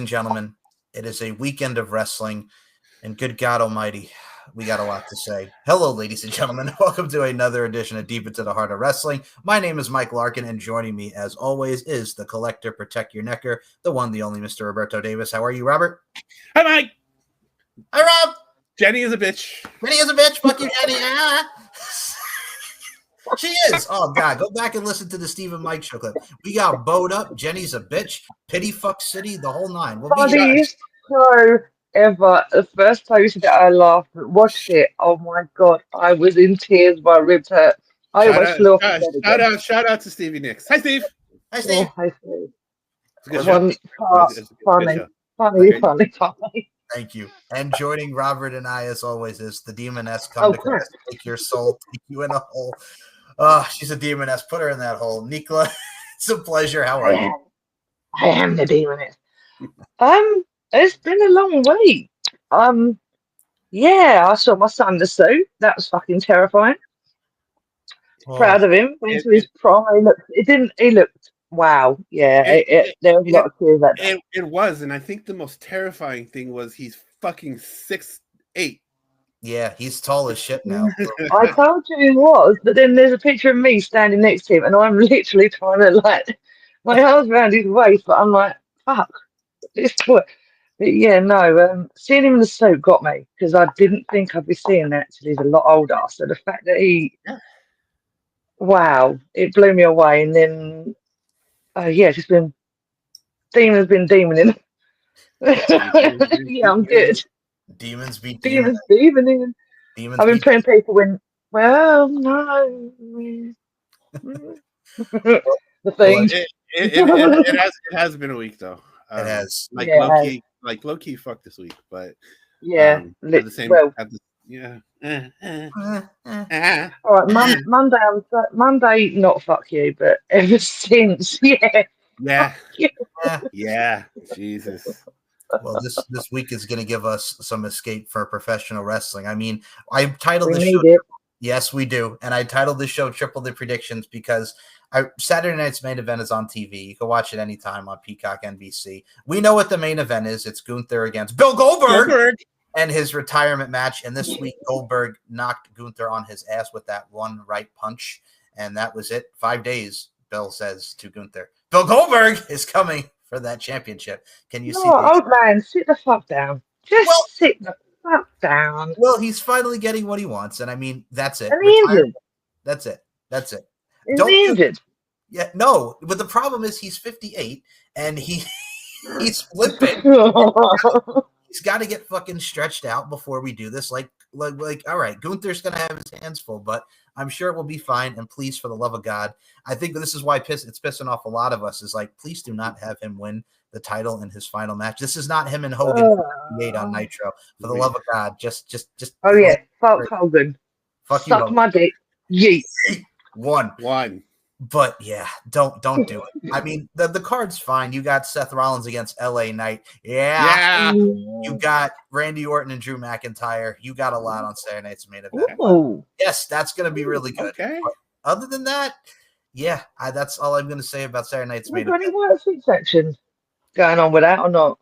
and gentlemen, it is a weekend of wrestling, and good God Almighty, we got a lot to say. Hello, ladies and gentlemen. Welcome to another edition of Deep Into the Heart of Wrestling. My name is Mike Larkin, and joining me, as always, is the collector, protect your necker, the one, the only Mr. Roberto Davis. How are you, Robert? Hi, Mike. Hi, Rob. Jenny is a bitch. Jenny is a bitch. Fuck you, Jenny. She is. Oh, God. Go back and listen to the Steve and Mike show clip. We got bowed up. Jenny's a bitch. Pity fuck city. The whole nine. We'll be Funniest show ever. The first time that I laughed, watched it. Oh my God. I was in tears. My ribs hurt. I almost flew off the bed again. Shout out to Stevie Nicks. Hi, Steve. Hi, Steve. Oh, hi, Steve. It's a good show. Funny. Thank you. And joining Robert and I, as always, is the Demoness. Come to Christ, take your soul, take you in a hole. Oh, she's a Demoness. Put her in that hole. Nicola, it's a pleasure. How are you? I am the Demoness. It's been a long week. Yeah, I saw my son in the suit. That was fucking terrifying. Proud of him. Went to his prom. He looked wow. Yeah, there was a lot of tears at that. It was, and I think the most terrifying thing was he's fucking 6'8". Yeah, he's tall as shit now. I told you he was, but then there's a picture of me standing next to him, and I'm literally trying to my arms around his waist, but I'm like, fuck, this boy. But yeah, no, seeing him in the suit got me because I didn't think I'd be seeing that till he's a lot older. So the fact that wow, it blew me away. And then, just been demon's been demoning. Yeah, I'm good. Demons beat demons. Demoning. Demons. I've been putting people in. Well, no. The thing. It has been a week though. It has. Low key fuck this week, but yeah. All right, Monday, not fuck you, but ever since, yeah, Jesus. Well, this week is going to give us some escape for professional wrestling. I mean, I titled the show. Yes, we do, and I titled the show "Triple the Predictions" because Saturday night's main event is on TV. You can watch it anytime on Peacock, NBC. We know what the main event is. It's Gunther against Bill Goldberg. And his retirement match. And this week, Goldberg knocked Gunther on his ass with that one right punch. And that was it. 5 days, Bill says to Gunther. Bill Goldberg is coming for that championship. Can you see? Oh, man, sit the fuck down. Sit the fuck down. Well, he's finally getting what he wants. And I mean, that's it. That's it. Is he injured? Yeah, no. But the problem is he's 58 and he's limping. He's got to get fucking stretched out before we do this. Like, all right, Gunther's going to have his hands full, but I'm sure it will be fine. And please, for the love of God, I think this is why it's pissing off a lot of us is like, please do not have him win the title in his final match. This is not him and Hogan on Nitro. For the love of God, just. Oh yeah, fuck Hogan. Fuck you. Suck my dick. Yeet. One. But yeah, don't do it. I mean, the card's fine. You got Seth Rollins against LA Knight. Yeah. You got Randy Orton and Drew McIntyre. You got a lot on Saturday night's main event. Ooh. Yes, that's going to be really good. Okay. But other than that, yeah, that's all I'm going to say about Saturday night's main event. Any work section going on with that or not?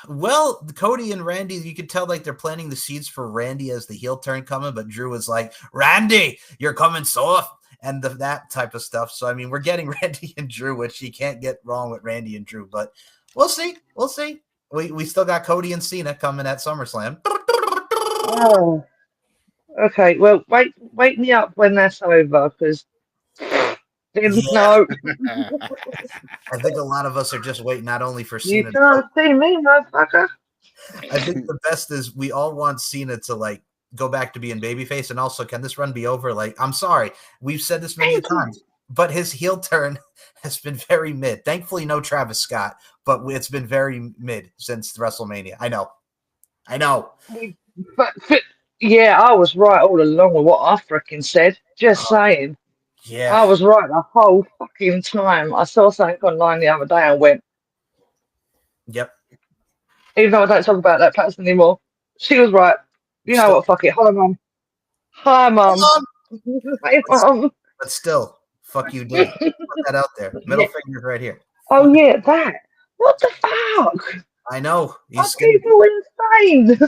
Well, Cody and Randy, you could tell like they're planting the seeds for Randy as the heel turn coming, but Drew was like, Randy, you're coming soft. And that type of stuff. So, I mean, we're getting Randy and Drew, which you can't get wrong with Randy and Drew. But we'll see. We still got Cody and Cena coming at SummerSlam. Oh, okay. Well, wake me up when that's over, because no. I think a lot of us are just waiting not only for Cena. You can't see me, motherfucker. I think the best is we all want Cena to like go back to being babyface, and also can this run be over? Like, I'm sorry, we've said this many times, but his heel turn has been very mid. Thankfully, no Travis Scott, but it's been very mid since WrestleMania. I know. But yeah, I was right all along with what I freaking said. Just saying. Yeah, I was right the whole fucking time. I saw something online the other day and went, yep. Even though I don't talk about that person anymore, she was right. You know what? Fuck it. Hi, Mum. Hi, Mum. Hi, Mum. But still, fuck you, dude. Put that out there. Middle finger right here. Oh, yeah, that. What the fuck? I know. Are people insane?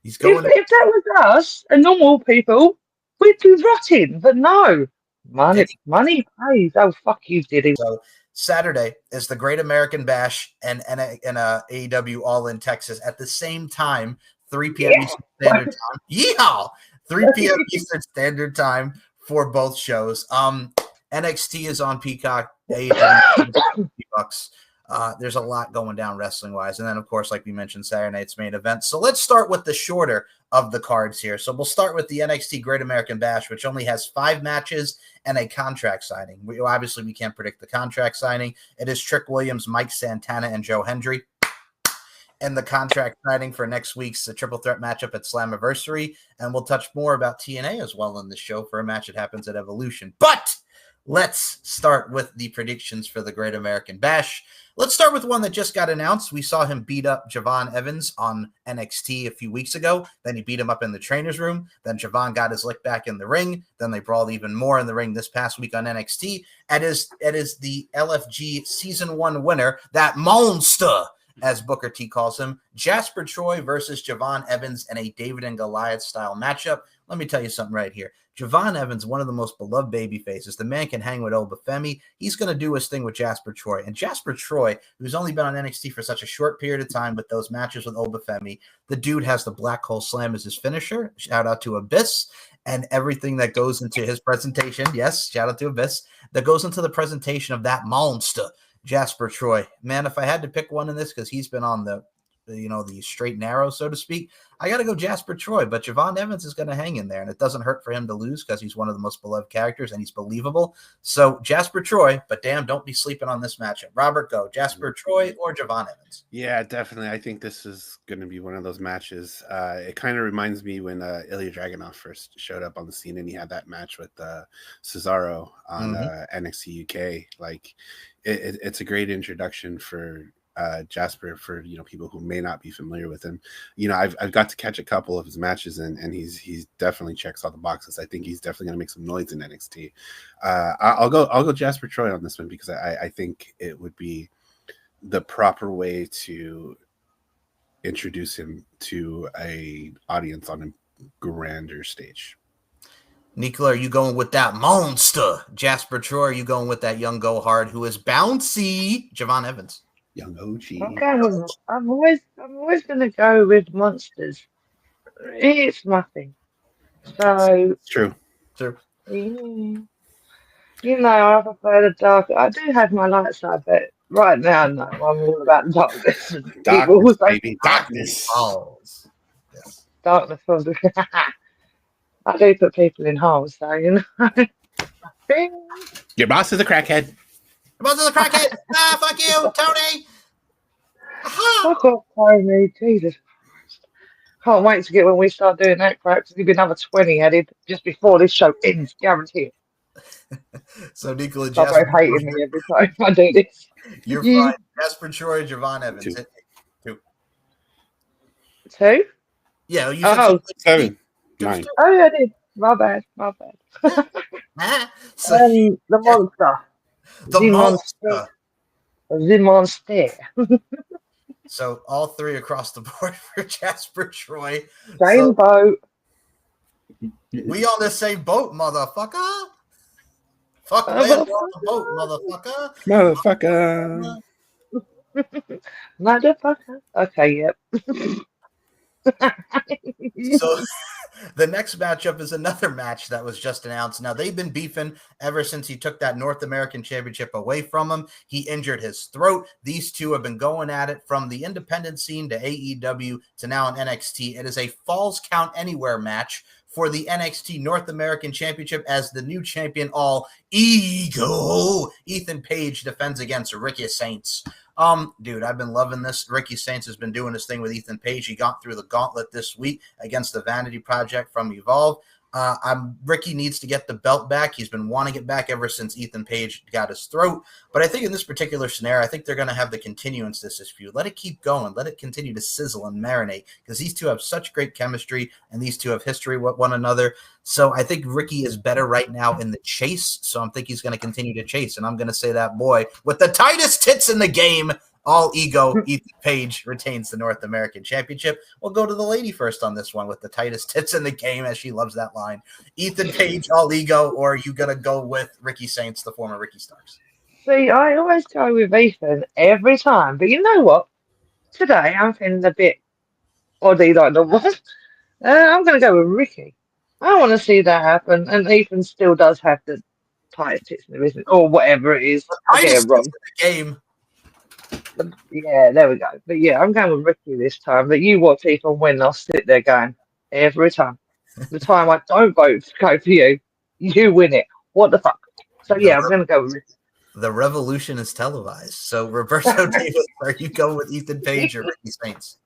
He's going. If that was us and normal people, we'd be rotting. But no, money pays. Oh fuck you, Diddy. So Saturday is the Great American Bash and AEW All in Texas at the same time, 3 p.m. Eastern Standard Time. Yeehaw! 3 p.m. Eastern Standard Time for both shows. NXT is on Peacock. AEW bucks. There's a lot going down wrestling wise, and then of course, like we mentioned, Saturday night's main event. So let's start with the shorter of the cards here. So we'll start with the NXT Great American Bash, which only has 5 matches and a contract signing. We can't predict the contract signing. It is Trick Williams, Mike Santana, and Joe Hendry. And the contract signing for next week's triple threat matchup at Slammiversary. And we'll touch more about TNA as well in the show for a match that happens at Evolution. But let's start with the predictions for the Great American Bash. Let's start with one that just got announced. We saw him beat up Javon Evans on NXT a few weeks ago. Then he beat him up in the trainer's room. Then Javon got his lick back in the ring. Then they brawled even more in the ring this past week on NXT. It is the LFG Season 1 winner, that monster, as Booker T calls him, Jasper Troy versus Javon Evans in a David and Goliath style matchup. Let me tell you something right here. Javon Evans, one of the most beloved baby faces. The man can hang with Obafemi. He's going to do his thing with Jasper Troy. And Jasper Troy, who's only been on NXT for such a short period of time with those matches with Obafemi, the dude has the Black Hole Slam as his finisher. Shout out to Abyss and everything that goes into his presentation. Yes, shout out to Abyss. That goes into the presentation of that monster, Jasper Troy. Man, if I had to pick one in this, because he's been on the straight and narrow, so to speak, I got to go Jasper Troy, but Javon Evans is going to hang in there, and it doesn't hurt for him to lose because he's one of the most beloved characters and he's believable. So Jasper Troy, but damn, don't be sleeping on this matchup. Robert, go Jasper Troy or Javon Evans? Yeah, definitely. I think this is going to be one of those matches. It kind of reminds me when Ilya Dragunov first showed up on the scene and he had that match with Cesaro on NXT UK. Like, it's a great introduction for Jasper, for people who may not be familiar with him. I've got to catch a couple of his matches, and he's definitely checks all the boxes. I think he's definitely going to make some noise in NXT. I'll go Jasper Troy on this one because I think it would be the proper way to introduce him to a audience on a grander stage. Nicola, are you going with that monster Jasper Troy? Or are you going with that young go hard who is bouncy Javon Evans? Young OG. Okay, I'm always going to go with monsters. It's nothing. So True. I prefer the dark. I do have my light side, but right now, no, I'm all about darkness. Darkness, baby. Darkness. Yes. Darkness. I do put people in holes, so Your boss is a crackhead. Fuck you, Tony. Fuck off, Tony. Jesus Christ. Can't wait to get when we start doing that crap. There's going to be another 20 added just before this show ends, guaranteed. So, Nicola, Stop both hating me every time I do this. You're fine. Jasper Troy, Javon Evans. Two? Yeah, you said 7, 9. Oh, yeah, I did. My bad. So, the monster. The monster. So all 3 across the board for Jasper Troy. Same boat. We on the same boat, motherfucker. Fuck man, we're on the boat, motherfucker. Motherfucker. Okay, yep. So the next matchup is another match that was just announced. Now, they've been beefing ever since he took that North American Championship away from him. He injured his throat. These two have been going at it from the independent scene to AEW to now in NXT. It is a Falls Count Anywhere match for the NXT North American Championship as the new champion, all ego. Ethan Page defends against Ricky Saints. Dude, I've been loving this. Ricky Saints has been doing his thing with Ethan Page. He got through the gauntlet this week against the Vanity Project from Evolve. Ricky needs to get the belt back. He's been wanting it back ever since Ethan Page got his throat. But I think in this particular scenario, I think they're going to have the continuance to this feud. Let it keep going. Let it continue to sizzle and marinate because these two have such great chemistry and these two have history with one another. So I think Ricky is better right now in the chase. So I think he's going to continue to chase. And I'm going to say that boy with the tightest tits in the game, all ego. Ethan Page retains the North American Championship. We'll go to the lady first on this one with the tightest tits in the game, as she loves that line. Ethan Page, all ego, or are you going to go with Ricky Saints, the former Ricky Starks? See, I always go with Ethan every time, but you know what? Today I'm feeling a bit oddly like normal. I'm going to go with Ricky. I want to see that happen, and Ethan still does have the tightest tits in the business, or whatever it is. I get it wrong. The game. Yeah, there we go. But yeah, I'm going with Ricky this time. But you watch Ethan win, I'll sit there going every time. The time I don't go for you, you win it. What the fuck? So yeah, I'm going to go with Ricky. The revolution is televised. So Roberto Davis, are you going with Ethan Page or Ricky Saints?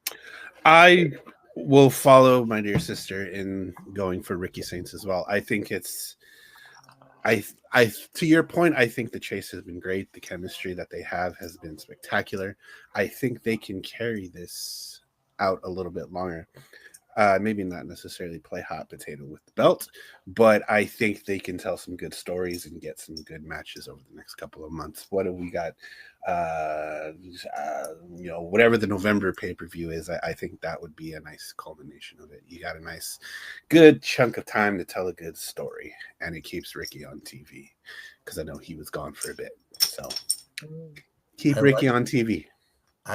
I will follow my dear sister in going for Ricky Saints as well. I think it's, I to your point, I think the chase has been great. The chemistry that they have has been spectacular. I think they can carry this out a little bit longer. Maybe not necessarily play hot potato with the belt, but I think they can tell some good stories and get some good matches over the next couple of months. What have we got? Whatever the November pay-per-view is, I think that would be a nice culmination of it. You got a nice, good chunk of time to tell a good story, and it keeps Ricky on TV because I know he was gone for a bit. So keep Ricky on TV.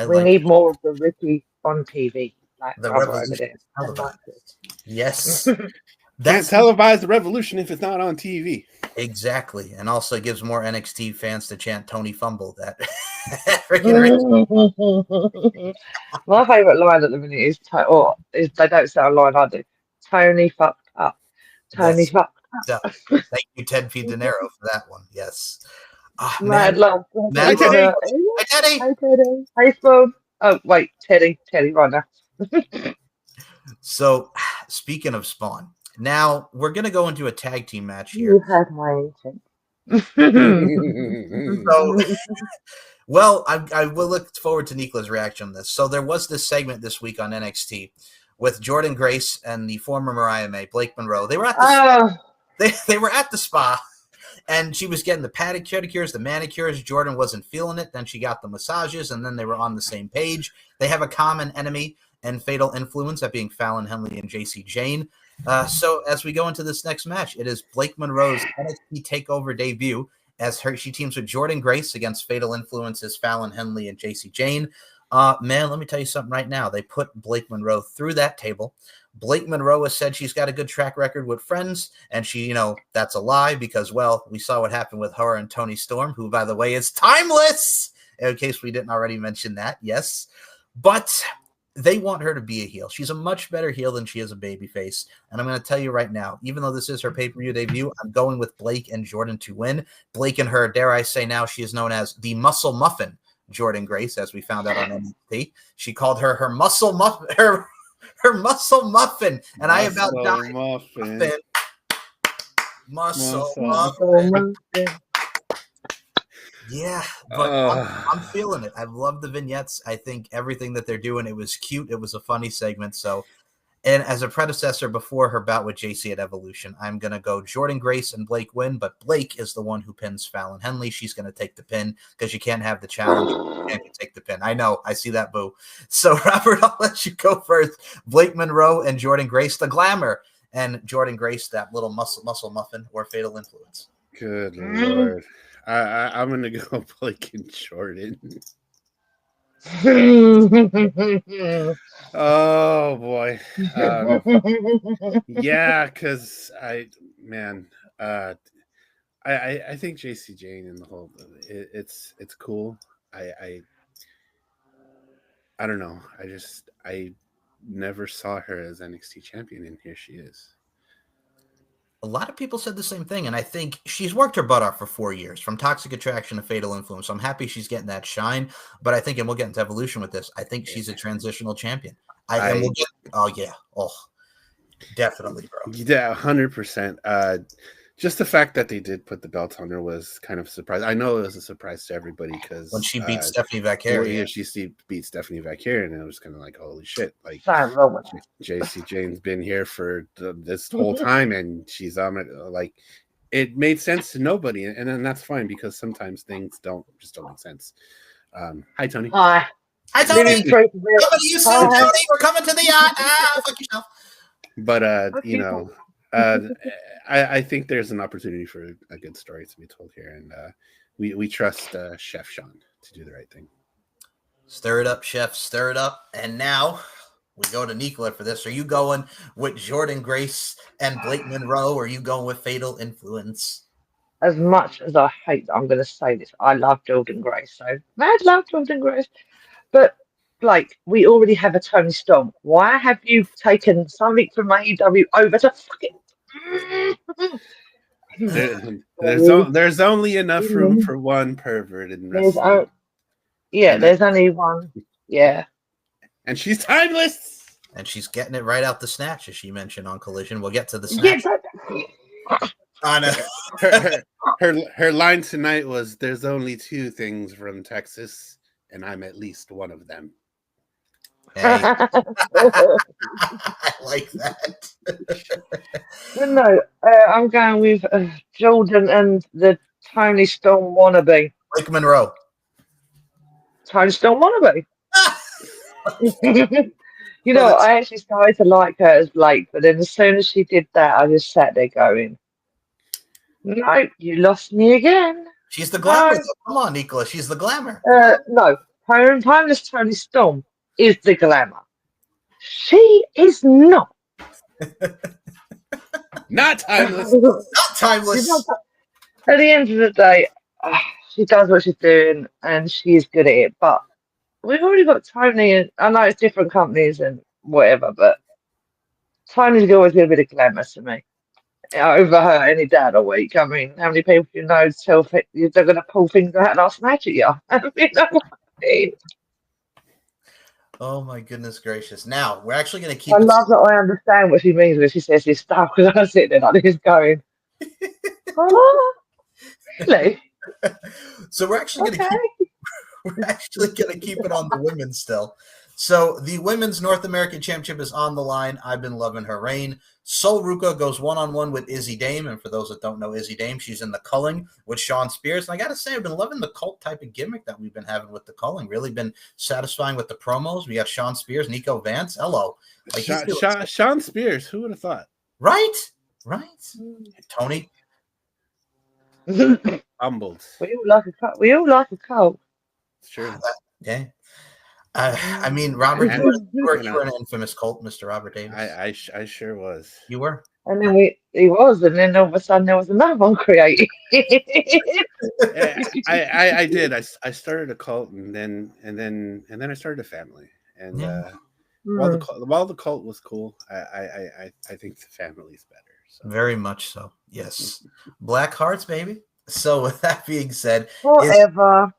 We need more of the Ricky on TV. Like the revolution. Yes. Can't televise the revolution if it's not on TV. Exactly. And also gives more NXT fans to chant Tony Fumble that My favourite line at the minute is they don't say a line, I do. Tony fucked up. Tony fucked up. Thank you, Ted P. De Niro, for that one. Yes. Mad love. Hi, Teddy. Hi, Teddy. Hi, Teddy. Hey, Spoon. Oh, wait, Teddy, right now. So, speaking of Spawn, now we're going to go into a tag team match here. You had my attention. Well, I will look forward to Nikla's reaction on this. So, there was this segment this week on NXT with Jordynne Grace and the former Mariah May, Blake Monroe. They were at the they were at the spa. And she was getting the pedicures, the manicures. Jordynne wasn't feeling it. Then she got the massages, and then they were on the same page. They have a common enemy and fatal influence, that being Fallon Henley and Jacy Jayne. So as we go into this next match, it is Blake Monroe's NXT TakeOver debut as she teams with Jordynne Grace against fatal influences Fallon Henley and Jacy Jayne. Man, let me tell you something right now. They put Blake Monroe through that table. Blake Monroe has said she's got a good track record with friends, and she, that's a lie because, well, we saw what happened with her and Toni Storm, who, by the way, is timeless, in case we didn't already mention that, yes. But they want her to be a heel. She's a much better heel than she is a babyface, and I'm going to tell you right now, even though this is her pay-per-view debut, I'm going with Blake and Jordynne to win. Blake and her, dare I say now, she is known as the Muscle Muffin, Jordynne Grace, as we found out on NXT. She called her Muscle Muffin, her Muscle Muffin, and I about died. Muscle Muffin. Yeah, but I'm feeling it. I love the vignettes. I think everything that they're doing, it was cute. It was a funny segment. So, and as a predecessor before her bout with JC at Evolution, I'm going to go Jordynne Grace and Blake win, but Blake is the one who pins Fallon Henley. She's going to take the pin because you can't have the challenge. You can't take the pin. I know. I see that, boo. So, Robert, I'll let you go first. Blake Monroe and Jordynne Grace, the glamour, and Jordynne Grace, that little muscle muffin or fatal influence. Good Lord. I'm going to go Blake and Jordynne. Oh boy. Yeah, because I think Jacy Jayne and the whole it's cool. I don't know. I never saw her as NXT champion, and here she is. A lot of people said the same thing, and I think she's worked her butt off for 4 years, from Toxic Attraction to Fatal Influence. So I'm happy she's getting that shine, but I think, and we'll get into Evolution with this, I think she's a transitional champion. Definitely, bro. Yeah, 100%. Just the fact that they did put the belt on her was kind of a surprise. I know it was a surprise to everybody because when she beat Stephanie Vaquero, she beat Stephanie Vaquero, and it was kind of like, holy shit! Like Jacy Jayne's been here for this whole time, and she's like, it made sense to nobody, and then that's fine because sometimes things don't make sense. Hi, Tony. Hi. Hi, Tony. Living proof of it. Coming to you soon, Tony. We're coming to the yacht. Fuck yourself. But Okay. you know, I think there's an opportunity for a good story to be told here, and we trust Chef Sean to do the right thing. Stir it up, chef. Stir it up. And now we go to Nicola for this. Are you going with Jordan Grace and Blake Monroe, or are you going with Fatal Influence? As much as I hate that I'm going to say this, I love Jordan Grace. So mad love Jordan Grace. But Blake, we already have a Tony Storm. Why have you taken something from AEW over to fucking? There's only enough room for one pervert in wrestling. There's only one. Yeah. And she's timeless. And she's getting it right out the snatch, as she mentioned on Collision. We'll get to the snatch. Her line tonight was, "There's only two things from Texas, and I'm at least one of them." Hey. I like that. But no, I'm going with Jordan and the Tony Storm wannabe. Blake Monroe. Tony Storm wannabe. You know, I actually started to like her as Blake, but then as soon as she did that, I just sat there going, "No, you lost me again." She's the glamour. Come on, Nicola. She's the glamour. No, timeless Tony Storm is the glamour. She is not. Not timeless. Not timeless. At the end of the day, she does what she's doing, and she is good at it. But we've already got Tony, and I know it's different companies and whatever, but Tony's always been a bit of glamour to me. Over her any day of the week. I mean, how many people you know they're going to pull things out last night at you? You know what I mean? Oh my goodness gracious! Now we're actually going to keep. I love that. I understand what she means when she says this stuff, because I sit there like this going, "Oh, really?" So we're actually going to keep it on the women still. So the women's North American Championship is on the line. I've been loving her reign. Sol Ruca goes one-on-one with Izzy Dame. And for those that don't know Izzy Dame, she's in the culling with Sean Spears. And I got to say, I've been loving the cult type of gimmick that we've been having with the culling. Really been satisfying with the promos. We got Sean Spears, Nico Vance. Hello. Like Sean Spears. Who would have thought? Right. Tony. Humbled. We all like a cult. It's true. Yeah. I mean, Robert, you were an infamous cult, Mr. Robert Davis. I sure was. You were. And then he was, and then all of a sudden there was another one created. I did. I started a cult, and then I started a family. And while the cult was cool, I think the family's better. So. Very much so. Yes. Black Hearts, baby. So with that being said, whatever.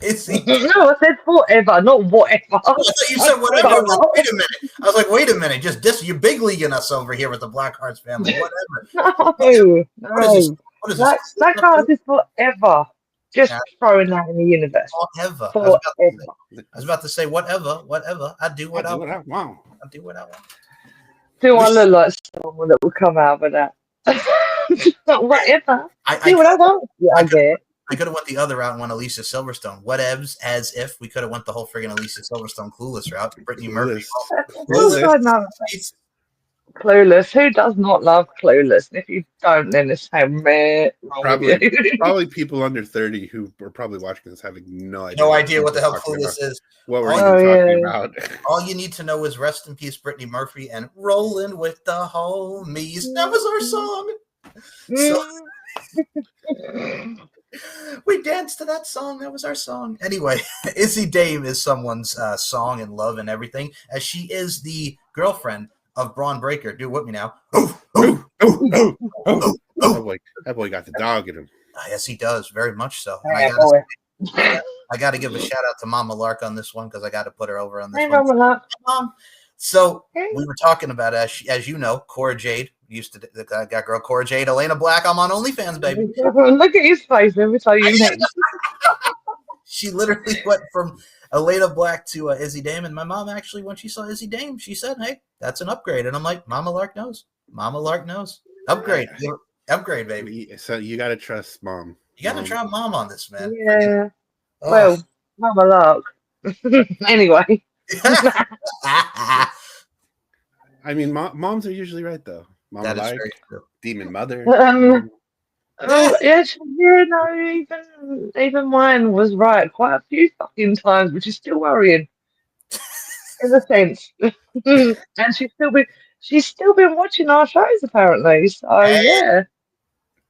Is he? No, I said forever, not whatever. I thought you said whatever. Wait a minute. I was like, wait a minute. Just you're big leaguing us over here with the Black Hearts family. Whatever. No. What is this? Black Hearts is forever. Just throwing that in the universe. Forever. Forever. I was about to say whatever. I do what I want. I do what I want. Do I look like someone that will come out with that? Whatever. Do what I want. Yeah, I get it. I could have went the other route and went Alicia Silverstone. Whatevs, as if we could have went the whole friggin' Alicia Silverstone clueless route. Brittany Murphy. Clueless. Who does not love Clueless? And if you don't, then it's probably people under 30 who are probably watching this having no idea what the hell Clueless is. What we're even talking about. All you need to know is rest in peace, Brittany Murphy, and rolling with the homies. That was our song. So we danced to that song. That was our song. Anyway, Izzy Dame is someone's song and love and everything, as she is the girlfriend of Braun Breaker. Do it with me now. That boy got the dog in him. Yes, he does. Very much so. I got to give a shout out to Mama Lark on this one, because I got to put her over on this one. Mom. So we were talking about, as you know, Cora Jade. Used to that girl Cora Jade, Elena Black. I'm on OnlyFans, baby. Look at his face every time you name. She literally went from Elena Black to Izzy Dame, and my mom actually, when she saw Izzy Dame, she said, "Hey, that's an upgrade." And I'm like, "Mama Lark knows. Mama Lark knows. Upgrade, upgrade, baby." So you got to trust mom. You got to try mom on this, man. Yeah. Well, Mama Lark. Anyway. I mean, moms are usually right though. Mama That is like very true. Demon Mother. Oh, yeah, no, even mine was right quite a few fucking times, which is still worrying in a sense. And she's still been watching our shows apparently. So Hey. yeah.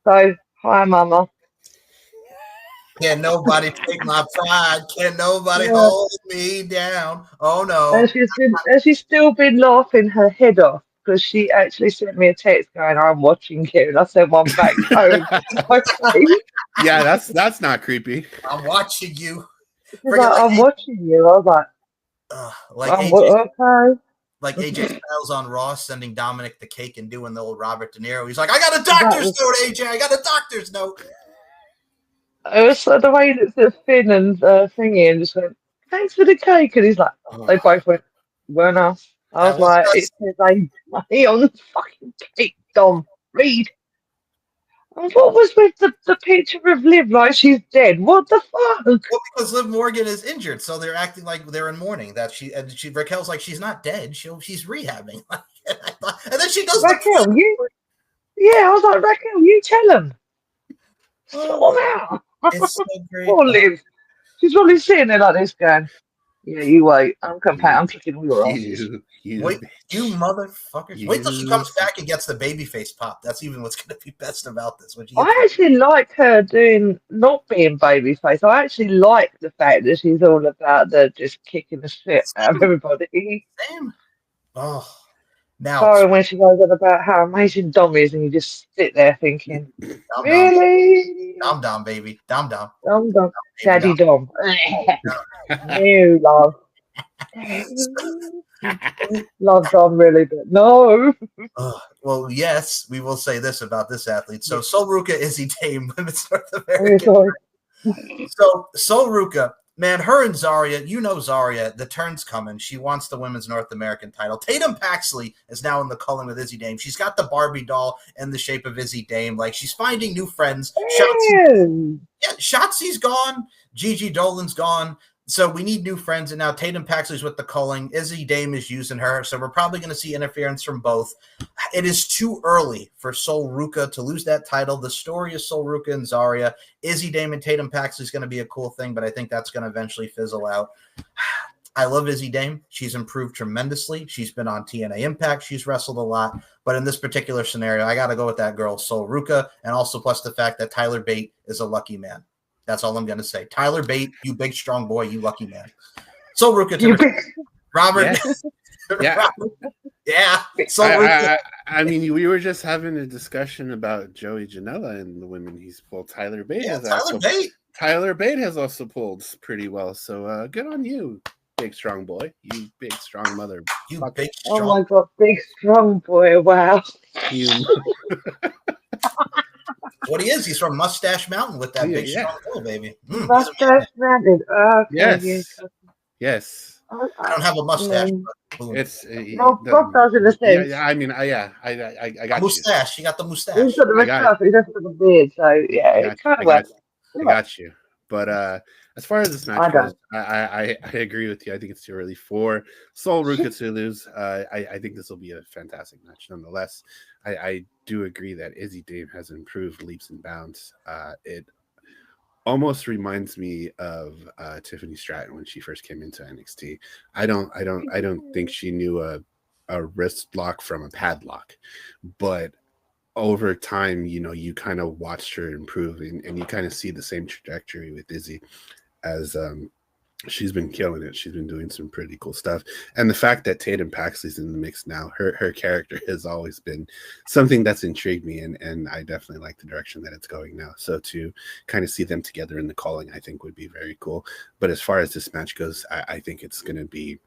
So hi, Mama. Can nobody take my pride? Can nobody hold me down? Oh no! And she's still been laughing her head off because she actually sent me a text going, "I'm watching you," and I sent one back home. Yeah, that's not creepy. I'm watching you. Like, I'm watching you. I was like okay. Like AJ Styles on Raw sending Dominic the cake and doing the old Robert De Niro. He's like, I got a doctor's note, AJ. I got a doctor's note. It was the way that the Finn and Thingy and just went, thanks for the cake. And he's like, they both went, weren't us? I was like, it says A on the fucking cake, Dom. Read. And what was with the picture of Liv like she's dead? What the fuck? Well, because Liv Morgan is injured, so they're acting like they're in mourning. That Raquel's like she's not dead. She's rehabbing. And then she does Raquel, I was like, Raquel, you tell him. Sort them out. It's so great. Poor Liv. She's probably sitting there like this going, yeah, you wait. I'm kicking all your asses. Wait, you motherfuckers. Wait till she comes back and gets the babyface pop. That's even what's going to be best about this. I actually like her not being babyface. I actually like the fact that she's all about just kicking the shit out of everybody. Same. Oh. Now, sorry, when she goes on about how amazing Dom is, and you just sit there thinking, really? Dom, baby. Dom. Daddy Dom. No, love. Love Dom really, but no. Well, yes, we will say this about this athlete. So, Sol Ruca, Izzy Dame, Women's North American. So, Sol Ruca, man, her and Zarya, Zarya, the turn's coming. She wants the Women's North American title. Tatum Paxley is now in the culling with Izzy Dame. She's got the Barbie doll in the shape of Izzy Dame. Like, she's finding new friends. Shotzi's gone. Gigi Dolan's gone. So we need new friends, and now Tatum Paxley's with the culling. Izzy Dame is using her, so we're probably going to see interference from both. It is too early for Sol Ruca to lose that title. The story is Sol Ruca and Zarya. Izzy Dame and Tatum Paxley is going to be a cool thing, but I think that's going to eventually fizzle out. I love Izzy Dame. She's improved tremendously. She's been on TNA Impact. She's wrestled a lot, but in this particular scenario, I got to go with that girl, Sol Ruca, and also plus the fact that Tyler Bate is a lucky man. That's all I'm going to say. Tyler Bate, you big, strong boy, you lucky man. Sol Ruca to Robert. Yes. Yeah. Robert. Yeah. I mean, we were just having a discussion about Joey Janela and the women he's pulled. Tyler Bate has also pulled pretty well. So good on you, big, strong boy. You big, strong mother. You big, strong. Oh, my God. Big, strong boy. Wow. What he is, he's from Mustache Mountain with that big strong little baby. Mustache Mountain. Yes. I don't have a mustache. But it's Rob does in the sense. Yeah, I mean, I got mustache. You got the mustache. He's got the mustache. He doesn't have the beard. So yeah, it kind of works. I got you. But as far as this match goes, I agree with you. I think it's too early for Sol Ruca to lose. I think this will be a fantastic match nonetheless. I do agree that Izzy Dame has improved leaps and bounds. It almost reminds me of Tiffany Stratton when she first came into NXT. I don't think she knew a wrist lock from a padlock, but over time, you kind of watched her improve, and you kind of see the same trajectory with Izzy as she's been killing it. She's been doing some pretty cool stuff. And the fact that Tatum Paxley's in the mix now, her character has always been something that's intrigued me, and I definitely like the direction that it's going now. So to kind of see them together in the calling, I think would be very cool. But as far as this match goes, I think it's going to be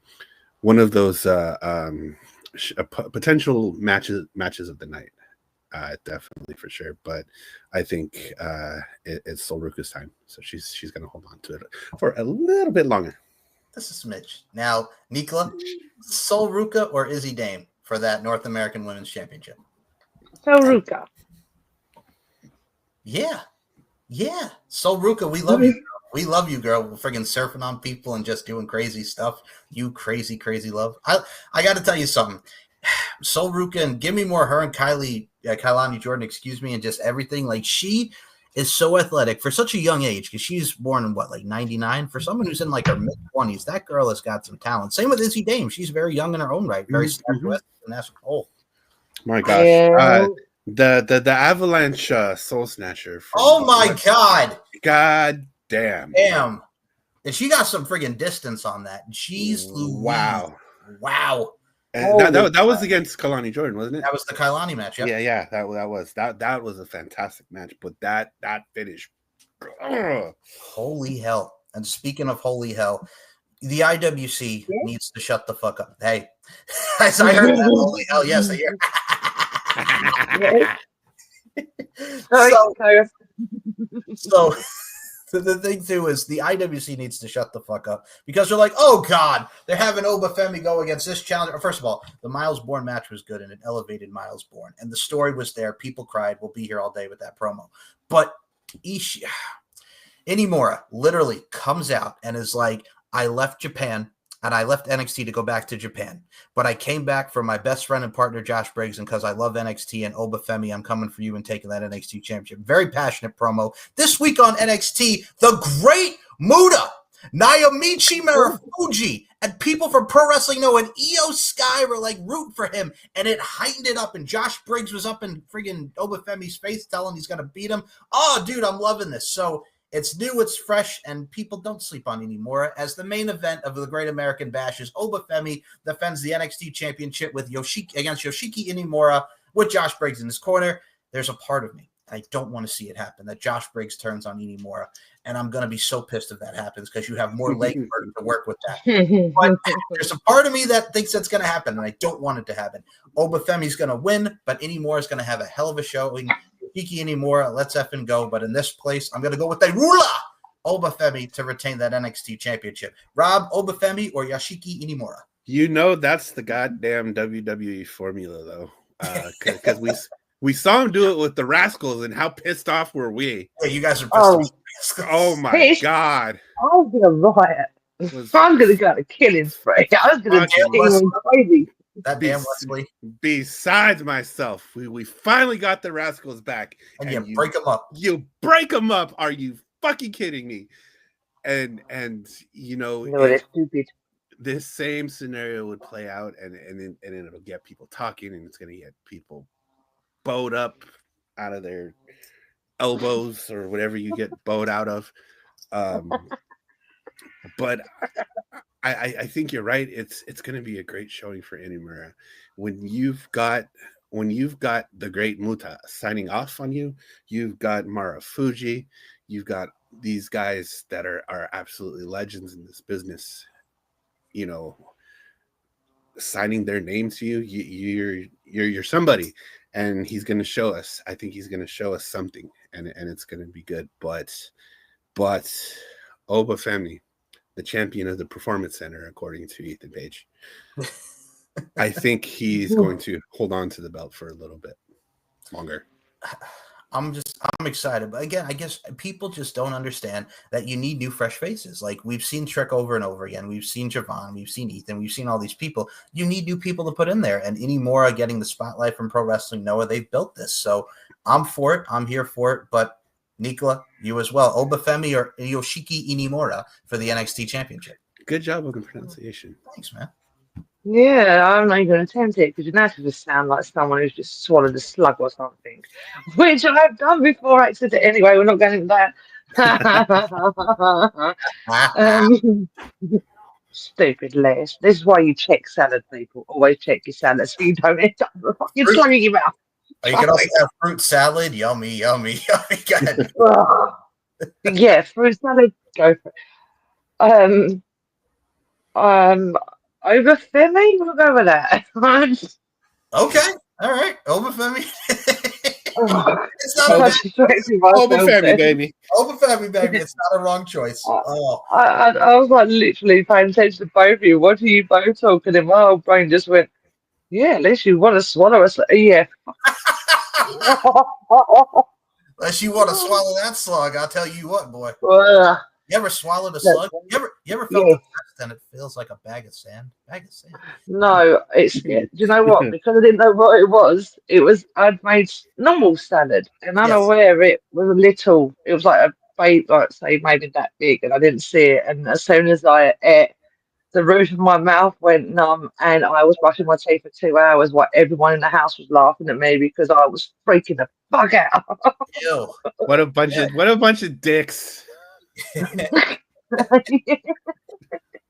one of those potential matches of the night. Definitely for sure, but I think it's Sol Ruca's time, so she's going to hold on to it for a little bit longer. This is Mitch. Now, Nikla, Sol Ruca or Izzy Dame for that North American Women's Championship? Sol Ruca. Yeah, Sol Ruca, we love you. We love you, girl. We're friggin' surfing on people and just doing crazy stuff. You crazy, crazy love. I got to tell you something. Sol Ruca, give me more her and Kailani Jordan, excuse me, and just everything. Like, she is so athletic for such a young age because she's born in what, like 99? For someone who's in like her mid-20s, that girl has got some talent. Same with Izzy Dame. She's very young in her own right, very statuesque and that's cool. My gosh. Yeah. The Avalanche Soul Snatcher. Oh my God. God damn. Damn. And she got some friggin' distance on that. Jeez Louise. Wow. And that was against Kailani Jordan, wasn't it? That was the Kailani match. Yep. Yeah. That was a fantastic match. But that finish. Holy hell. And speaking of holy hell, the IWC needs to shut the fuck up. Hey, as I heard that, holy hell, yes, I hear. So the thing too is the IWC needs to shut the fuck up because they're like, oh God, they're having Obafemi go against this challenger. First of all, the Miles Bourne match was good and it elevated Miles Bourne, and the story was there. People cried. We'll be here all day with that promo. But Inimura literally comes out and is like, I left Japan and I left NXT to go back to Japan, but I came back for my best friend and partner, Josh Briggs, and because I love NXT and Obafemi, I'm coming for you and taking that NXT championship. Very passionate promo. This week on NXT, the Great Muta, Naomichi Marufuji, and people from Pro Wrestling Know and Io Sky were like rooting for him, and it heightened it up, and Josh Briggs was up in friggin' Obafemi's face telling he's going to beat him. Oh, dude, I'm loving this. So it's new, it's fresh, and people don't sleep on Inimura. As the main event of the Great American Bash is Obafemi defends the NXT Championship with against Yoshiki Inimura with Josh Briggs in his corner. There's a part of me, I don't want to see it happen, that Josh Briggs turns on Inimura, and I'm going to be so pissed if that happens because you have more legwork to work with that. But there's a part of me that thinks that's going to happen, and I don't want it to happen. Obafemi's going to win, but Inimura is going to have a hell of a showing. Kiki Inimura, let's effing go. But in this place, I'm going to go with the Rula Obafemi to retain that NXT championship. Rob, Obafemi or Yoshiki Inimura? You know that's the goddamn WWE formula, though. Because we saw him do it with the Rascals, and how pissed off were we? Yeah, you guys are pissed off. Oh my God. I'm going to riot. I'm going to go to killing spree. I was going to do crazy. That damn Wesley. Besides myself, we finally got the Rascals back. And you break them up. You break them up. Are you fucking kidding me? And you know, no, that's stupid. This same scenario would play out, and it'll get people talking, and it's going to get people bowed up out of their elbows or whatever you get bowed out of. But I think you're right. It's going to be a great showing for Inimura. When you've got the Great Muta signing off on you, you've got Marufuji, you've got these guys that are absolutely legends in this business, you know, signing their name to you. You're somebody, and he's going to show us. I think he's going to show us something, and it's going to be good. But Obafemi, the champion of the Performance Center, according to Ethan Page, I think he's going to hold on to the belt for a little bit longer. I'm excited. But again, I guess people just don't understand that you need new, fresh faces. Like, we've seen Trick over and over again. We've seen Javon. We've seen Ethan. We've seen all these people. You need new people to put in there. And Inimura getting the spotlight from Pro Wrestling Noah, they've built this. So I'm for it. I'm here for it. But Nicola, you as well. Obafemi or Yoshiki Inimura for the NXT Championship. Good job with the pronunciation. Thanks, man. Yeah, I'm not even going to attempt it because you naturally just sound like someone who's just swallowed a slug or something, which I've done before accidentally. Anyway, we're not going into that. Stupid Les. This is why you check salad, people. Always check your salad so you don't end up fucking slugging your mouth. You can also have fruit salad. Yummy, yummy, yummy. Good. Yeah, fruit salad. Go for it. Obafemi, we'll go with that. Okay, all right, Obafemi. It's not Obafemi, baby. Obafemi, baby. It's not a wrong choice. I was like literally paying attention to both of you. What are you both talking about? My whole brain just went, yeah, at least you want to swallow us. Yeah. Unless you want to swallow that slug, I'll tell you what, boy. You ever swallowed a slug? You ever felt the best and it feels like a bag of sand? No, it's do you know what? Because I didn't know what it was I'd made normal salad and unaware it was a little. It was like a babe, like say maybe that big, and I didn't see it. And as soon as I ate, the roof of my mouth went numb, and I was brushing my teeth for 2 hours while everyone in the house was laughing at me because I was freaking the fuck out. Ew. What a bunch of dicks.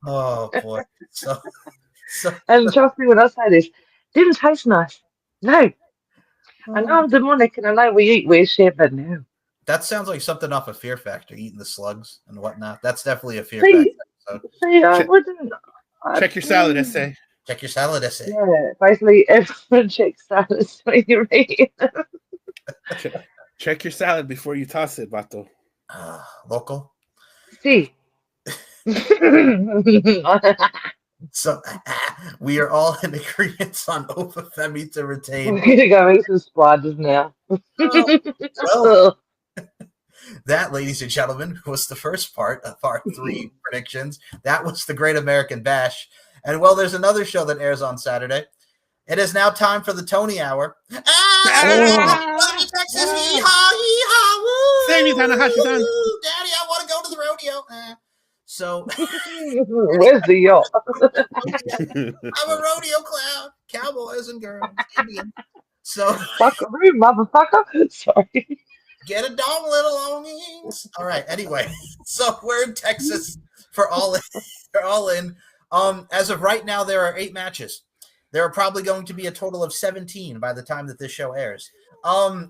Oh boy. So and trust me when I say this, didn't taste nice. No. I know I'm demonic and I know we eat weird shit, but no. That sounds like something off of Fear Factor, eating the slugs and whatnot. That's definitely a Fear Factor episode. See, I wouldn't. Check your salad essay. Check your salad essay. Yeah, basically everyone checks salads when you're eating. Check your salad before you toss it, Bato. Local. See. So we are all in agreement on Obafemi to retain. We're gonna go eat some spiders now. Well, that, ladies and gentlemen, was the first part of our 3 predictions. That was the Great American Bash. And well, there's another show that airs on Saturday. It is now time for the Tony Hour. Texas, yeehaw, yeehaw, woo! Tanahashi-san. Daddy, I want to go to the rodeo. So, where's the yacht? I'm a rodeo clown, cowboys and girls, Indian. So, fuckaroo, motherfucker. Sorry. Get a dong, little longings. All right. Anyway, so we're in Texas for All In. They're All In. As of right now, there are 8 matches. There are probably going to be a total of 17 by the time that this show airs. So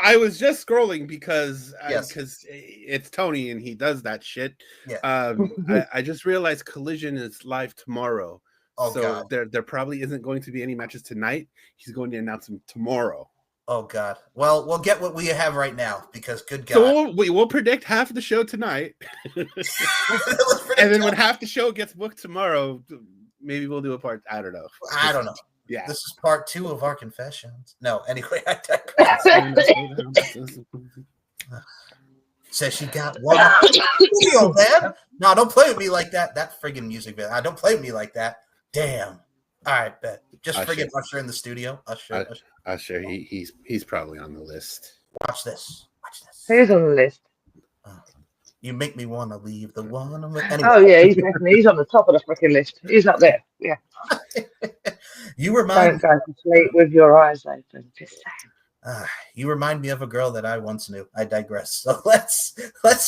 I was just scrolling because it's Tony and he does that shit. Yeah. I just realized Collision is live tomorrow. Oh, so God. there probably isn't going to be any matches tonight. He's going to announce them tomorrow. Oh, God. Well, we'll get what we have right now because good God. So we'll predict half of the show tonight. And then when half the show gets booked tomorrow, maybe we'll do a part. I don't know. Yeah. This is part 2 of our confessions. No, anyway, I digress. Says she got one video, man. No, don't play with me like that. That friggin' music video. Don't play with me like that. Damn. All right, bet. Just friggin' Usher in the studio. Usher, he's probably on the list. Watch this. Who's on the list? You make me want to leave the one. Anyway. Oh yeah, he's on the top of the freaking list. He's up there. Yeah. You remind Don't go to sleep with your eyes open. You remind me of a girl that I once knew. I digress. So let's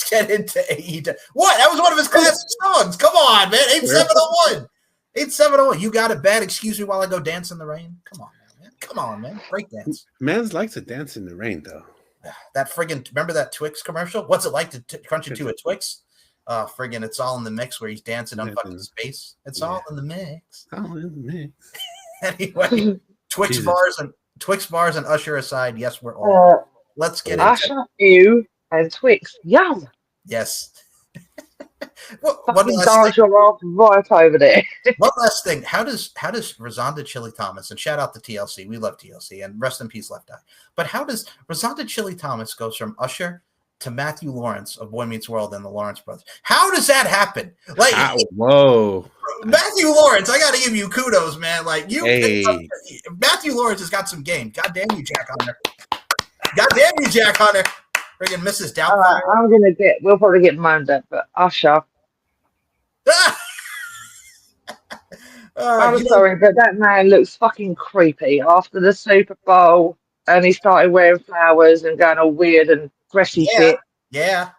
get into AEW. What? That was one of his classic songs. Come on, man. 8701. 8701. You got it bad. Excuse me while I go dance in the rain. Come on, man. Come on, man. Break dance. Mans like to dance in the rain, though. That friggin' remember that Twix commercial? What's it like to crunch into a Twix? Friggin' it's all in the mix where he's dancing on fucking space. It's all in the mix. All in the mix. Anyway, Twix bars and Usher aside, yes, we're all. Let's get into Usher, you and Twix. Yum. Yes. Fucking dance your ass right over there. One last thing. How does Rosanda Chili Thomas, and shout out to TLC, we love TLC, and rest in peace Left Eye. But how does Rosanda Chili Thomas goes from Usher to Matthew Lawrence of Boy Meets World and the Lawrence Brothers? How does that happen? Like, whoa, Matthew Lawrence, I got to give you kudos, man. Like Matthew Lawrence has got some game. God damn you, Jack Hunter. God damn you, Jack Hunter. Friggin' Mrs. Doubtfire. We'll probably get moaned at, but Usher. I'm sorry, but that man looks fucking creepy after the Super Bowl, and he started wearing flowers and going all weird and dressy shit. Yeah.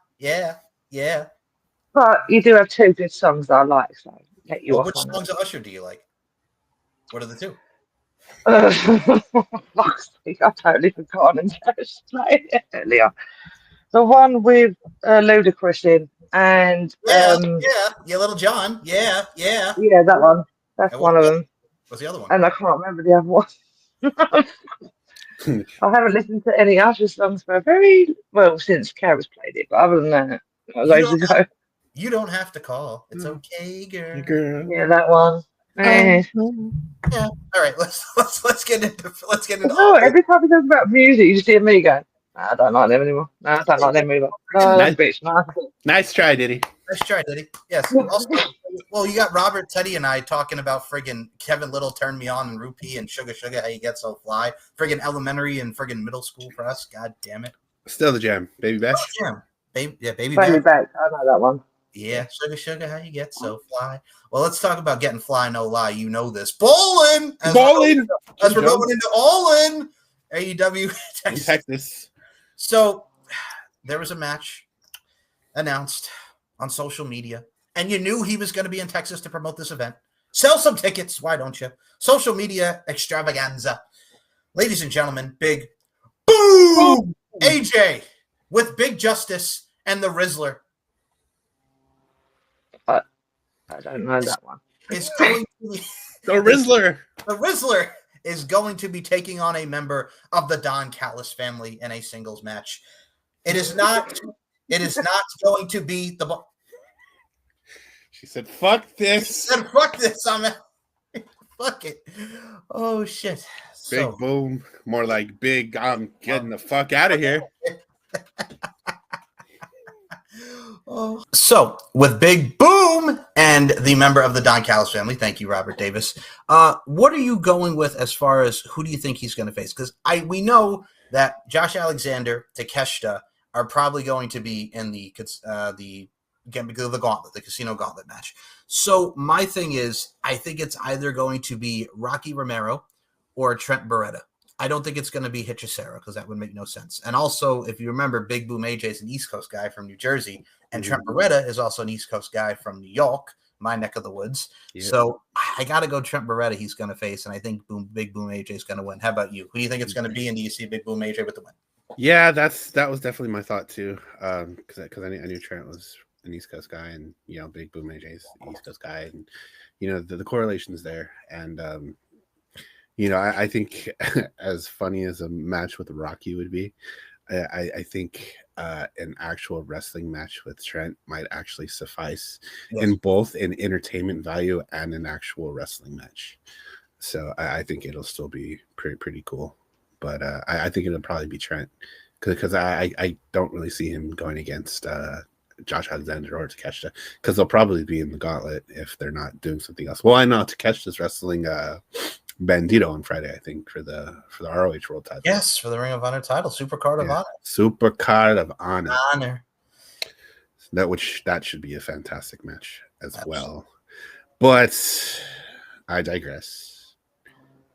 But you do have 2 good songs that I like, so get you off. Which songs of Usher do you like? What are the 2? Fuck's sake, I totally forgot and just played it earlier. The one with Ludacris in, and Little John, yeah, that one. That's one of them. What's the other one? And I can't remember the other one. I haven't listened to any Usher songs for since Kara's played it. But other than that, ages ago. You don't have to call. It's okay, girl. Yeah, that one. Yeah. All right. Let's get into. No, every time we talk about music, you just hear me go. I don't like them anymore. No, I don't like them either. No, Nice. bitch. No. Nice try, Diddy. Nice try, Diddy. Yes. Also, well, you got Robert, Teddy, and I talking about friggin' Kevin Little turned me on and Rupee and Sugar Sugar, how you get so fly. Friggin' elementary and friggin' middle school for us. God damn it. Still the jam. Baby Bash. Oh, Baby Baby Bash. back. I know that one. Yeah, Sugar Sugar, how you get so fly. Well, let's talk about getting fly, no lie. You know this. Bowling! As we're going into All In AEW Texas. So there was a match announced on social media, and you knew he was going to be in Texas to promote this event. Sell some tickets. Why don't you? Social media extravaganza. Ladies and gentlemen, Big Boom AJ with Big Justice and the Rizzler. I don't know that one. Is going to be, The Rizzler. The Rizzler is going to be taking on a member of the Don Callis family in a singles match. It is not going to be the. She said, "Fuck this." She said, "Fuck this." I'm out. Fuck it. Oh shit. Big Boom. More like big. I'm getting the fuck out of here. So, with Big Boom and the member of the Don Callis family, thank you, Robert Davis. What are you going with as far as who do you think he's going to face? Because we know that Josh Alexander, Takeshita are probably going to be in the gauntlet, the casino gauntlet match. So my thing is, I think it's either going to be Rocky Romero or Trent Beretta. I don't think it's going to be Hechicero because that would make no sense. And also, if you remember, Big Boom AJ is an East Coast guy from New Jersey, and Trent Beretta is also an East Coast guy from New York, my neck of the woods. Yeah. So I got to go Trent Beretta he's going to face, and I think Big Boom AJ is going to win. How about you? Who do you think it's going to be, and do you see Big Boom AJ with the win? Yeah, that was definitely my thought too, because I knew Trent was an East Coast guy, and Big Boom AJ's East Coast guy, and the correlation's there, and I think as funny as a match with Rocky would be, I think an actual wrestling match with Trent might actually suffice in both an entertainment value and an actual wrestling match. So I think it'll still be pretty cool. But I think it'll probably be Trent because I don't really see him going against Josh Alexander or Takeshita because they'll probably be in the gauntlet if they're not doing something else. Well, I know Takeshita's wrestling Bandito on Friday, I think, for the ROH World title. Yes, for the Ring of Honor title, Super Card of Honor. Super Card of Honor. That should be a fantastic match as well. But I digress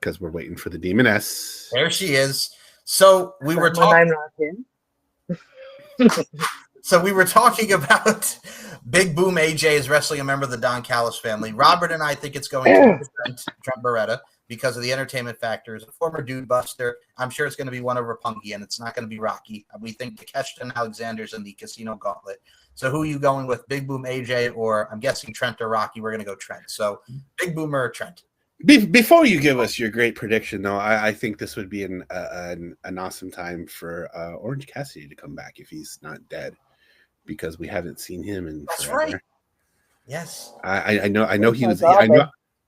because we're waiting for the Demoness. There she is. So we were talking. So we were talking about Big Boom AJ is wrestling a member of the Don Callis family. Robert and I think it's going to be Trent Beretta because of the entertainment factors. A former Dude Buster. I'm sure it's going to be one over Punky, and it's not going to be Rocky. We think Takeshita and Alexander's in the casino gauntlet. So who are you going with, Big Boom AJ, or I'm guessing Trent or Rocky? We're going to go Trent. So Big Boomer or Trent? Before you give us your great prediction, though, I think this would be an awesome time for Orange Cassidy to come back if he's not dead, because we haven't seen him in. That's forever. right. Yes, I know he was.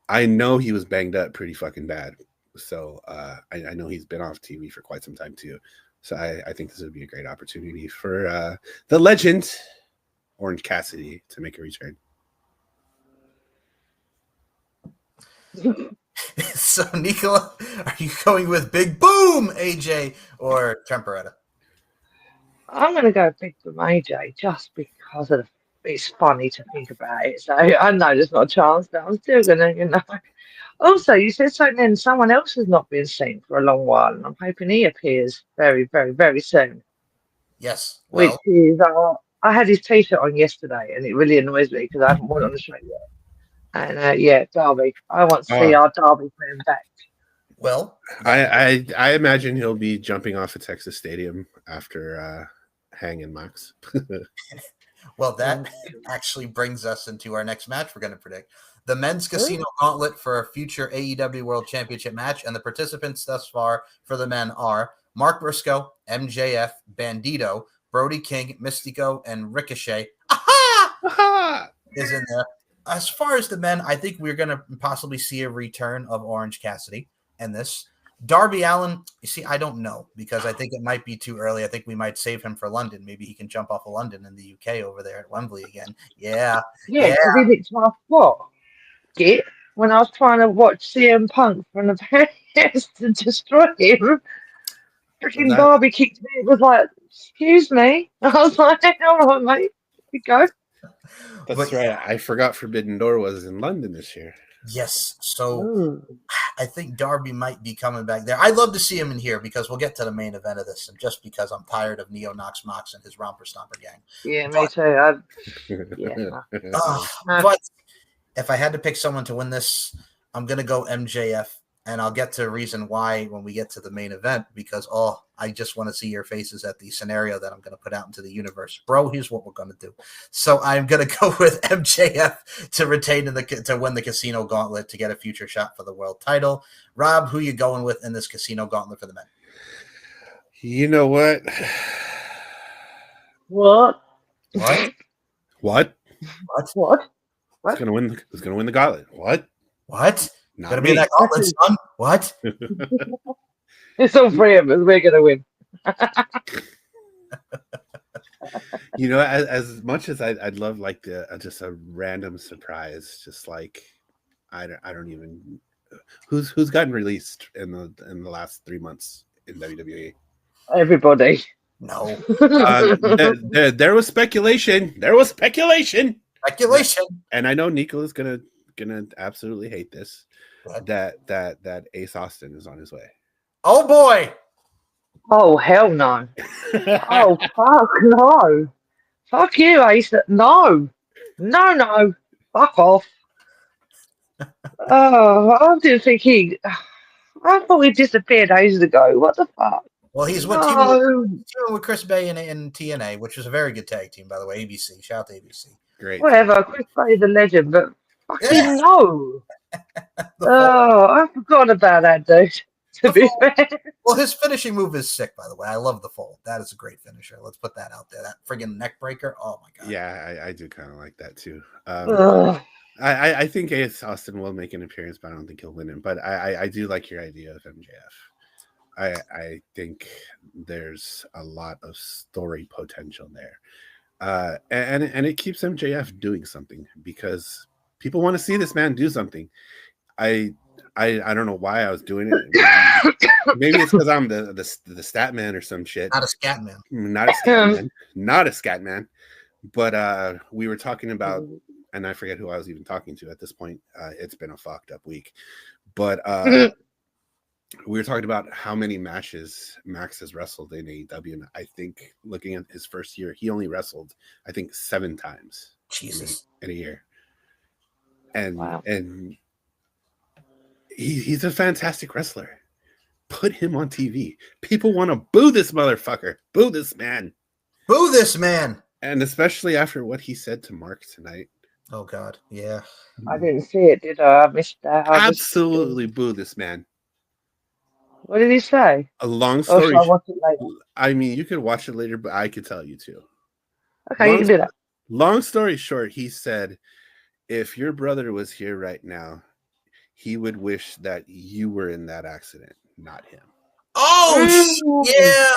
I know he was banged up pretty fucking bad. So I know he's been off TV for quite some time too. So I think this would be a great opportunity for the legend Orange Cassidy to make a return. So, Nicola, are you going with Big Boom AJ or Trent Beretta? I'm going to go Big Boom AJ just because it's funny to think about it. So I know there's not a chance, but I'm still going to, Also, you said something then someone else has not been seen for a long while, and I'm hoping he appears very, very, very soon. Yes. Well, which is, I had his T-shirt on yesterday, and it really annoys me because I haven't worn it on the show yet. And Darby. I want to see our Darby playing back. Well, I imagine he'll be jumping off at Texas Stadium after Hang and Mox. Well, that actually brings us into our next match we're going to predict. The men's casino gauntlet for a future AEW World Championship match, and the participants thus far for the men are Mark Briscoe, MJF, Bandito, Brody King, Mystico, and Ricochet. Is in there. As far as the men, I think we're going to possibly see a return of Orange Cassidy in this. Darby Allin, you see, I don't know because I think it might be too early. I think we might save him for London. Maybe he can jump off of London in the UK over there at Wembley again. Yeah. Yeah, because he did my what? Get when I was trying to watch CM Punk from the past to destroy him. Freaking Darby kicked me. It was like, excuse me. I was like, all right, mate. Here you go. That's right. I forgot Forbidden Door was in London this year. Yes. So I think Darby might be coming back there. I'd love to see him in here because we'll get to the main event of this, and just because I'm tired of Neo Knox Mox and his Romper Stomper gang. Yeah, me too. But if I had to pick someone to win this, I'm going to go MJF, and I'll get to a reason why when we get to the main event because, I just want to see your faces at the scenario that I'm going to put out into the universe. Bro, here's what we're going to do. So I'm going to go with MJF to retain to win the Casino Gauntlet to get a future shot for the world title. Rob, who you going with in this Casino Gauntlet for the men? You know what? What? Who's gonna win the gauntlet? What? Not gonna be that gauntlet, son. What? It's all three of us. We're gonna win. You know, as much as I'd love like just a random surprise, just like I don't even who's gotten released in the last 3 months in WWE. Everybody. No. There was speculation. Speculation. And I know Nico is gonna absolutely hate this. That Ace Austin is on his way. Oh boy. Oh hell no. Oh fuck no. Fuck you, Ace. No. Fuck off. I didn't think I thought he disappeared ages ago. What the fuck? Well, he's teaming with Chris Bay in TNA, which was a very good tag team, by the way. ABC. Shout out to ABC. Great. Whatever. Chris Bay is a legend, but fucking no. I forgot about that, dude. To be fair. Well, his finishing move is sick, by the way. I love the fold. That is a great finisher. Let's put that out there. That friggin' neck breaker. Oh my god. Yeah, I do kind of like that too. I think Ace Austin will make an appearance, but I don't think he'll win it. But I do like your idea of MJF. I think there's a lot of story potential there, and it keeps MJF doing something because people want to see this man do something. I don't know why I was doing it. Maybe it's because I'm the stat man or some shit. Not a scat man. Not a scat man. But we were talking about, and I forget who I was even talking to at this point. It's been a fucked up week. But we were talking about how many matches Max has wrestled in AEW. And I think looking at his first year, he only wrestled, I think, 7 times. Jesus. In a year. And wow. And he's a fantastic wrestler. Put him on TV. People want to boo this motherfucker. Boo this man. Boo this man. And especially after what he said to Mark tonight. Oh, God. Yeah. I didn't see it, did I? I missed that. Absolutely boo this man. What did he say? A long story. I'll watch it later. I mean, you could watch it later, but I could tell you too. Okay, you can do that. Long story short, he said, if your brother was here right now, he would wish that you were in that accident, not him. Oh, yeah.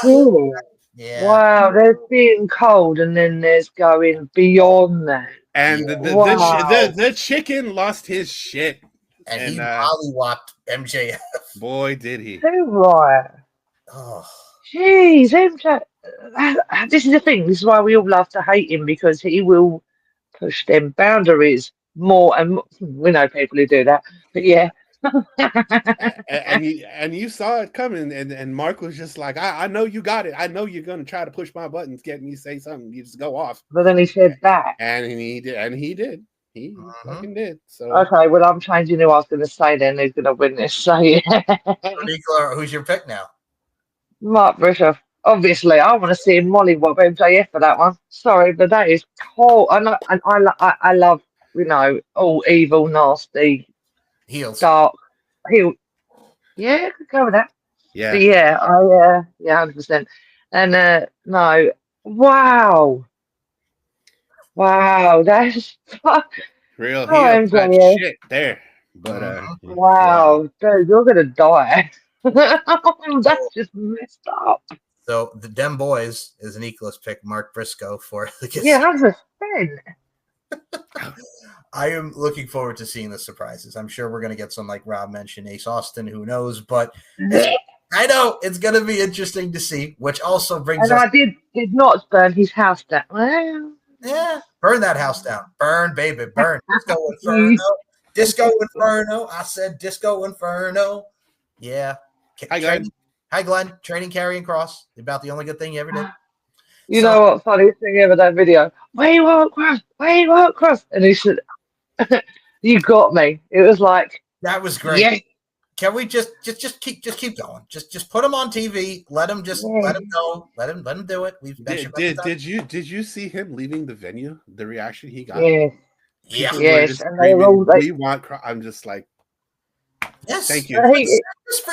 Yeah. Wow, there's being cold, and then there's going beyond that. And the chicken lost his shit. And he mollywopped MJF. Boy, did he. Too right. Oh. Jeez, MJF. This is the thing. This is why we all love to hate him, because he will push them boundaries more and more. We know people who do that, but yeah. and you saw it coming, and Mark was just like, I know you got it. I know you're gonna try to push my buttons, get me say something. You just go off. But then he said that, and he did. He fucking did. So okay, well, I'm changing who I was going to say. Then who's going to win this? So yeah. Who's your pick now? Mark Bischoff. Obviously, I want to see him mollywop MJF for that one. Sorry, but that is cold. I know, and I love, all evil, nasty, heels, dark, heel. Yeah, I could go with that. Yeah, but yeah, 100%. And no, wow, that's real heel. That shit there. But wow, dude, you're gonna die. That's just messed up. So the Dem Boys is an Equalist pick, Mark Briscoe for the Yeah, 100%. I am looking forward to seeing the surprises. I'm sure we're going to get some, like Rob mentioned, Ace Austin, who knows, but I know it's going to be interesting to see, which also brings and us. I did not burn his house down. Well, yeah, burn that house down. Burn, baby, burn. Disco Inferno. Disco Inferno. I said Disco Inferno. Yeah. Hi, Glenn. Hi, Glenn. Training Karrion Kross. About the only good thing you ever did. You know what? Funniest thing ever, that video. We won't cross. We won't cross. And he said, "You got me." It was like that was great. Yeah. Can we just keep going? Just put him on TV. Let him let him go. Let him do it. We've did you see him leaving the venue? The reaction he got. Yeah. People yes. And they were all like, we want. I'm just like. Yes. Thank you.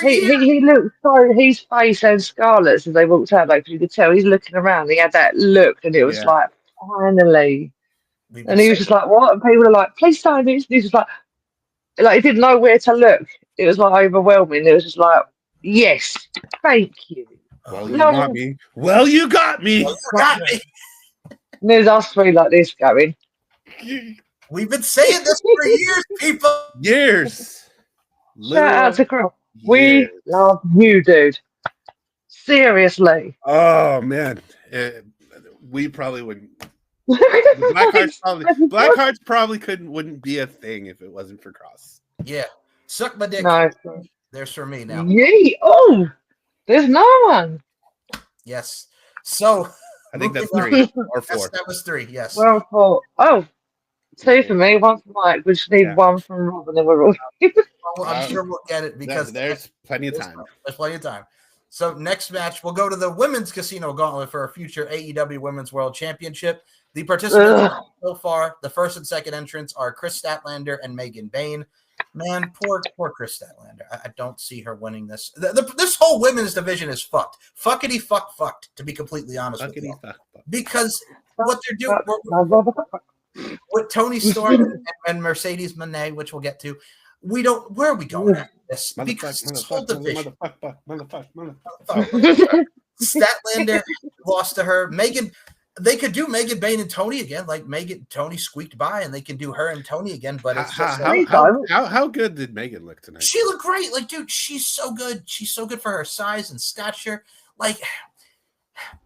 He looked so, his face and Scarlett's as they walked out, like you could tell he's looking around. He had that look, and it was like, finally. And he was just like, what? And people were like, please sign this. And he was like he didn't know where to look. It was like overwhelming. It was just like, yes, thank you. Well, you got me. Well, you got me. Well, you got me. And there's us three like this going. We've been saying this for years, people. Years. Shout out to Chris. We love you, dude. Seriously. Oh man, we probably wouldn't. Blackhearts probably wouldn't be a thing if it wasn't for Kross. Yeah, suck my dick. No, there's for me now. Yay! Oh, there's no one. Yes. So I think that's 3 or 4. That was 3. Yes. Well, 4. Oh. 2 for me, 1 for Mike. We just need 1 from Rob, and then we're all. Well, I'm sure we'll get it because there's plenty of time. There's plenty of time. So next match, we'll go to the Women's Casino Gauntlet for a future AEW Women's World Championship. The participants so far, the first and second entrants are Chris Statlander and Megan Bayne. Man, poor Chris Statlander. I don't see her winning this. This whole women's division is fucked. Fuckity fucked, to be completely honest with you. Because what they're doing with Tony Storm and Mercedes Moné, which we'll get to, where are we going at this? Because this whole division. Statlander lost to her. Megan, they could do Megan Bayne and Tony again, like Tony squeaked by, and they can do her and Tony again. But it's how good did Megan look tonight? She looked great. Like, dude, she's so good. She's so good for her size and stature. Like,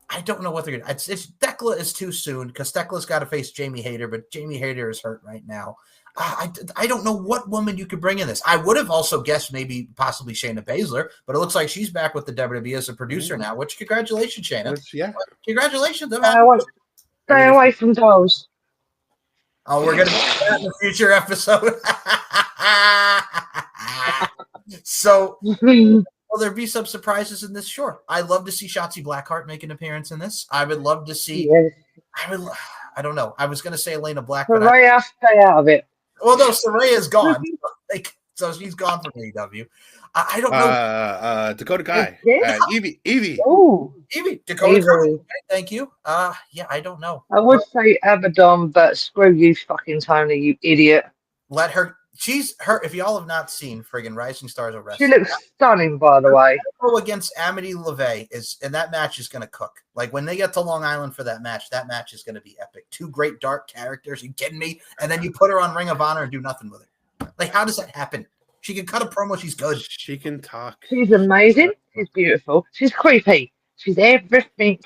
I don't know what they're gonna. It's Thekla is too soon because Thekla's got to face Jamie Hayter, but Jamie Hayter is hurt right now. I don't know what woman you could bring in this. I would have also guessed maybe possibly Shayna Baszler, but it looks like she's back with the WWE as a producer now. Which congratulations, Shayna! Congratulations. Stay away from those. Oh, we're gonna do that in a future episode. So. Will there be some surprises in this? Sure. I'd love to see Shotzi Blackheart make an appearance in this. I would love to see. Yes. I don't know. I was going to say Elena Black, but Saraya, stay out of it. Well, no, Saraya's gone. So she's gone from AEW. I don't know. Dakota Kai. Evie. Oh, Evie. Dakota Kai. Thank you. Yeah, I don't know. I would say Abaddon, but screw you, fucking Tony, you idiot. Let her. She's her. If y'all have not seen friggin' Rising Stars of Wrestling, she looks stunning, by the way. Against Amity LeVay and that match is going to cook. Like when they get to Long Island for that match is going to be epic. 2 great dark characters. You kidding me? And then you put her on Ring of Honor and do nothing with it. Like, how does that happen? She can cut a promo. She's good. She can talk. She's amazing. She's beautiful. She's creepy. She's everything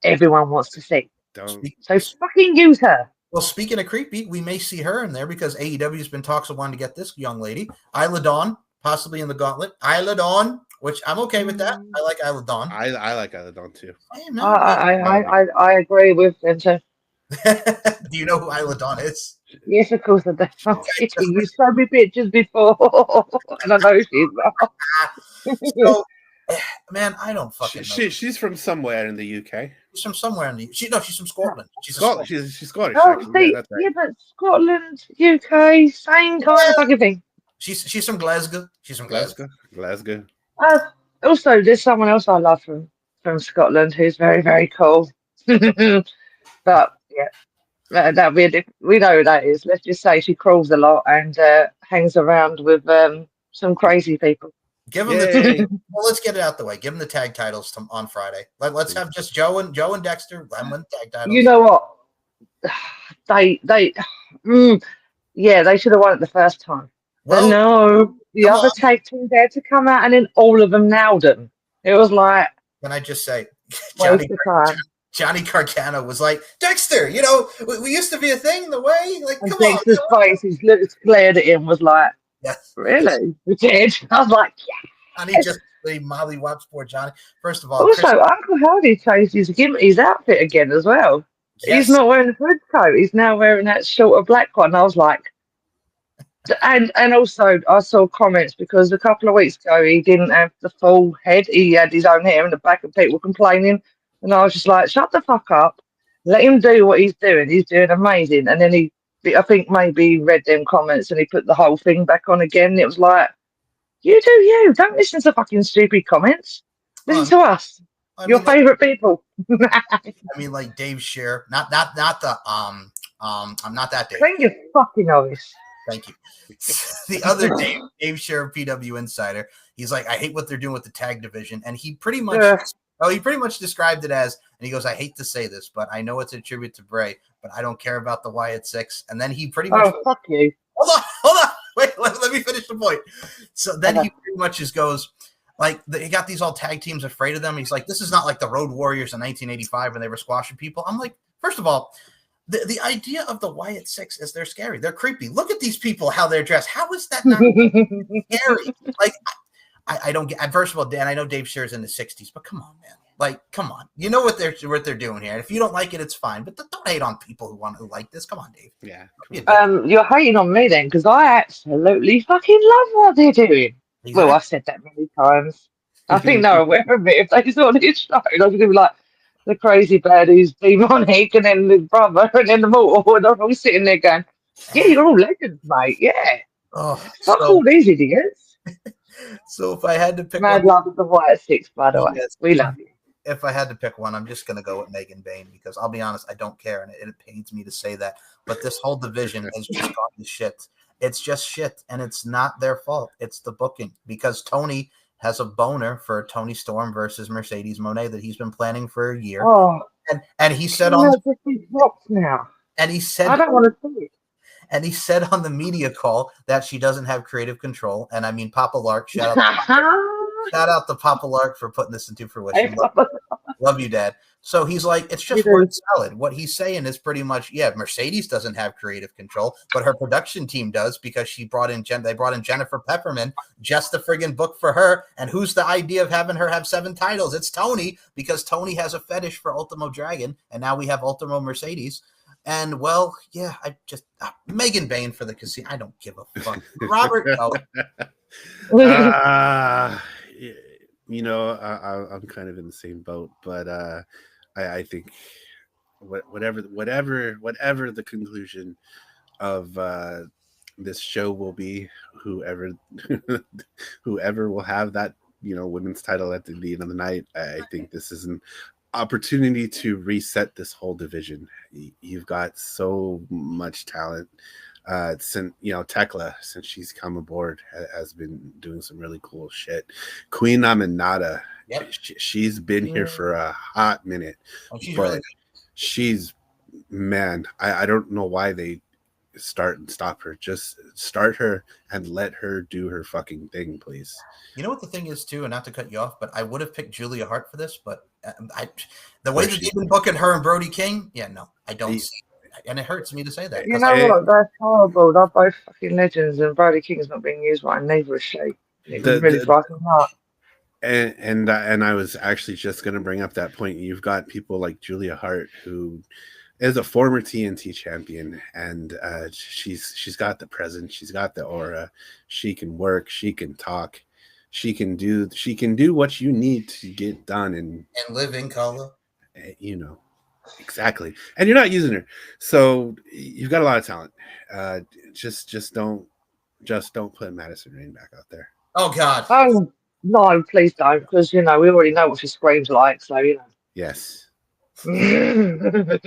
everyone wants to see. So fucking use her. Well, speaking of creepy, we may see her in there because AEW's been talks of wanting to get this young lady, Isla Dawn, possibly in the gauntlet. Isla Dawn, which I'm okay with that. I like Isla Dawn. I like Isla Dawn too. I agree with them too. Do you know who Isla Dawn is? Yes, of course I do. You showed me pictures before, and I know she's not. So, man, I don't fucking know. She's from somewhere in the UK. She's from somewhere in the she's from Scotland. She's Scotland. She's Scottish. Oh, yeah, but Scotland, UK, same kind of fucking thing. She's from Glasgow. She's from Glasgow. Also, there's someone else I love from Scotland who's very, very cool. But yeah, that'd be we know who that is. Let's just say she crawls a lot and hangs around with some crazy people. Give them the. Well, let's get it out the way. Give them the tag titles on Friday. Let's have just Joe and Dexter. Them win tag titles. You know what? They should have won it the first time. Well, but no, the other tag teams had to come out, and then all of them nailed them. It was like. Can I just say, Johnny Gargano was like, Dexter, you know, we used to be a thing the way. Like, and Dexter's face, he glared at him, was like, yes. Really? We did? I was like, yeah. And he just mollywops poor Johnny. First of all, also, Uncle Howdy changed his outfit again as well. Yes. He's not wearing the hood coat. He's now wearing that shorter black one. I was like, and also I saw comments because a couple of weeks ago he didn't have the full head. He had his own hair in the back, and people complaining. And I was just like, shut the fuck up. Let him do what he's doing. He's doing amazing. And then I think maybe he read them comments and he put the whole thing back on again. And it was like, you do you. Don't listen to fucking stupid comments. Listen to us. Your favorite people. I mean, like Dave Scherer. Not the I'm not that Dave. Clean your fucking voice. Thank you. The other Dave Scherer, PW Insider. He's like, I hate what they're doing with the tag division, and he pretty much. He pretty much described it as, and he goes, I hate to say this, but I know it's a tribute to Bray, but I don't care about the Wyatt Six. And then he pretty much. Oh, fuck you. Hold on. Wait, let me finish the point. So then he pretty much just goes, like, he got these all tag teams afraid of them. He's like, this is not like the Road Warriors in 1985 when they were squashing people. I'm like, first of all, the idea of the Wyatt Six is they're scary. They're creepy. Look at these people, how they're dressed. How is that not scary? Like, I don't get. First of all, Dan, I know Dave Scherer's in the 60s, but come on, man. Like, come on. You know what they're doing here. If you don't like it, it's fine. But don't hate on people who like this. Come on, Dave. Yeah. You're hating on me then, because I absolutely fucking love what they're doing. Exactly. Well, I've said that many times. I think they're aware of it. If they saw this show, I was going to be like the crazy bird who's demonic, and then the brother, and then the mortal, and they're all sitting there going, "Yeah, you're all legends, mate. Yeah. Oh, fuck all these idiots." So if I had to pick Mad love of the Wyatt Six, by the way. Yes. We love you. If I had to pick one, I'm just going to go with Megan Bayne because I'll be honest, I don't care, and it pains me to say that. But this whole division has just gone to shit. It's just shit, and it's not their fault. It's the booking because Tony has a boner for Tony Storm versus Mercedes Moné that he's been planning for a year. Oh, and he said on now. And he said I don't want to see it. And he said on the media call that she doesn't have creative control. And I mean, Papa Lark, shout out to Papa Lark for putting this into fruition. Love you, Dad. So he's like, it's just word salad. What he's saying is pretty much, yeah, Mercedes doesn't have creative control, but her production team does because they brought in Jennifer Pepperman just to friggin' book for her. And who's the idea of having her have 7 titles? It's Tony, because Tony has a fetish for Ultimo Dragon, and now we have Ultimo Mercedes. And, well, yeah, I just Megan Bayne for the casino. I don't give a fuck. Robert, no. You know, I'm kind of in the same boat, but I think whatever the conclusion of this show will be, whoever will have that, you know, women's title at the end of the night, I think this is an opportunity to reset this whole division. You've got so much talent. Since, you know, Tekla, since she's come aboard, has been doing some really cool shit. Queen Aminata, yep. She's been here for a hot minute. Oh, she's man, I don't know why they start and stop her. Just start her and let her do her fucking thing, please. You know what the thing is too, and not to cut you off, but I would have picked Julia Hart for this, but the way that they've been booking her and Brody King, yeah, no, I don't see. And it hurts me to say that. You know what? That's horrible. They're both fucking legends, and Brody King is not being used right, and neither is she. It really fucking hard. And I was actually just going to bring up that point. You've got people like Julia Hart, who is a former TNT champion, and she's got the presence, she's got the aura. She can work, she can talk, she can do what you need to get done and live in color. You know. Exactly, and you're not using her, so you've got a lot of talent. Just don't put Madison Rayne back out there. Oh God! Oh no, please don't, because you know we already know what she screams like. So you know. Yes. I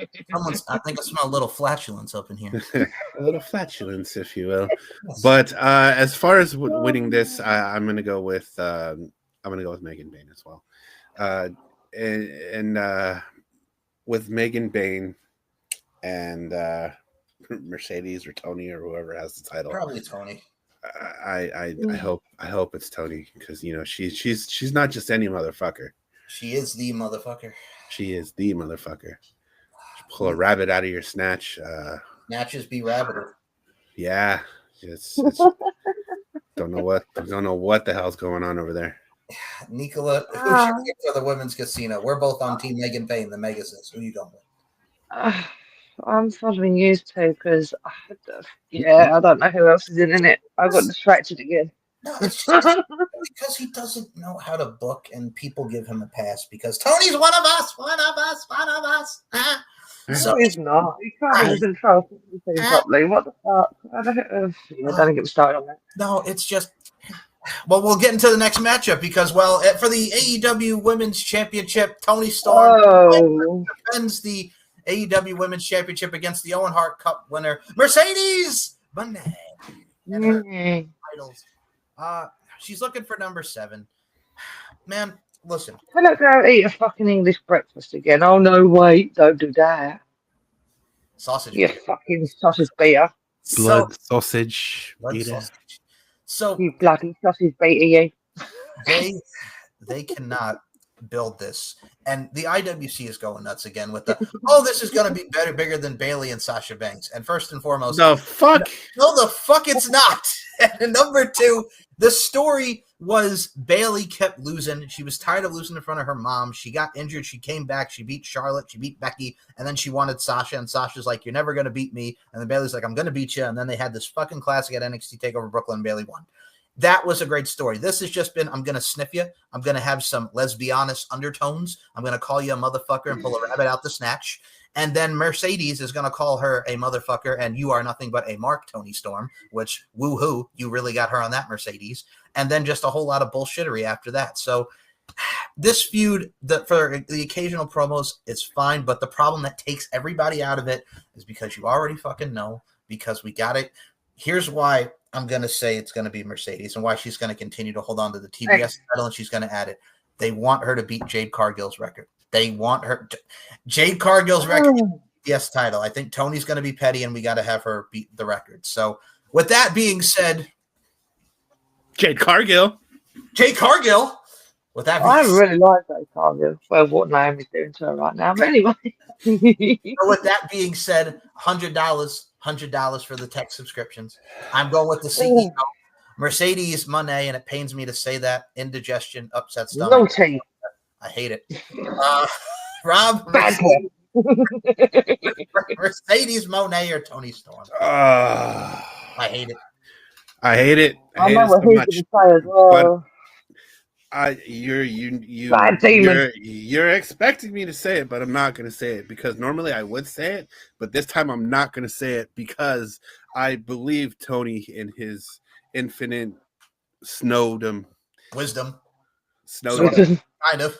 think I smell a little flatulence up in here. A little flatulence, if you will. But as far as winning this, I'm gonna go with Megan Bayne as well. And with Megan Bayne and Mercedes or Tony or whoever has the title. Probably Tony. I hope it's Tony, because she's not just any motherfucker. She is the mother. Pull a rabbit out of your snatch. Snatches be rabbited. Yeah, it's don't know what the hell's going on over there. Nicola, who should we get for the women's casino? We're both on Team Megan Bayne, the Megasis. Who you going with? I'm following you too, because I don't know who else is in it. I got distracted again. No, it's just because he doesn't know how to book, and people give him a pass because Tony's one of us. So he's not. He can't even control the team properly. What the fuck? I don't get started on that. No, it's just. Well, we'll get into the next matchup because, for the AEW Women's Championship, Tony Storm defends the AEW Women's Championship against the Owen Hart Cup winner, Mercedes Moné. And her titles. She's looking for number 7. Man, listen. I'm not going to eat a fucking English breakfast again. Oh, no, wait. Don't do that. Sausage. You fucking sausage beater. Blood sausage. So you bloody sausage beater, you. They cannot build this. And the IWC is going nuts again with this is going to be bigger than Bayley and Sasha Banks. And first and foremost, the fuck? No, the fuck it's not. And number 2, the story was Bayley kept losing. She was tired of losing in front of her mom. She got injured. She came back. She beat Charlotte. She beat Becky. And then she wanted Sasha. And Sasha's like, you're never going to beat me. And then Bayley's like, I'm going to beat you. And then they had this fucking classic at NXT TakeOver Brooklyn. And Bayley won. That was a great story. This has just been, I'm going to sniff you. I'm going to have some, let's be honest, undertones. I'm going to call you a motherfucker and pull a rabbit out the snatch. And then Mercedes is going to call her a motherfucker, and you are nothing but a mark, Tony Storm, which, woo-hoo, you really got her on that, Mercedes. And then just a whole lot of bullshittery after that. So this feud, for the occasional promos, is fine, but the problem that takes everybody out of it is because you already fucking know, because we got it. Here's why I'm going to say it's going to be Mercedes and why she's going to continue to hold on to the TBS title, and she's going to add it. They want her to beat Jade Cargill's record. They want her to, Jade Cargill's record, TBS title. I think Tony's going to be petty, and we got to have her beat the record. So with that being said, Jade Cargill. With that, I really like Jade Cargill. Well, what Naomi's doing to her right now, but anyway. So with that being said, $100 for the tech subscriptions. I'm going with the CEO, Mercedes Moné, and it pains me to say that. Indigestion, upset stomach. No tea. I hate it. Rob, Mercedes Moné or Tony Storm? I hate it. I hate it. I know what he's going to say as well. You're expecting me to say it, but I'm not going to say it, because normally I would say it, but this time I'm not going to say it because I believe Tony in his infinite wisdom, kind of,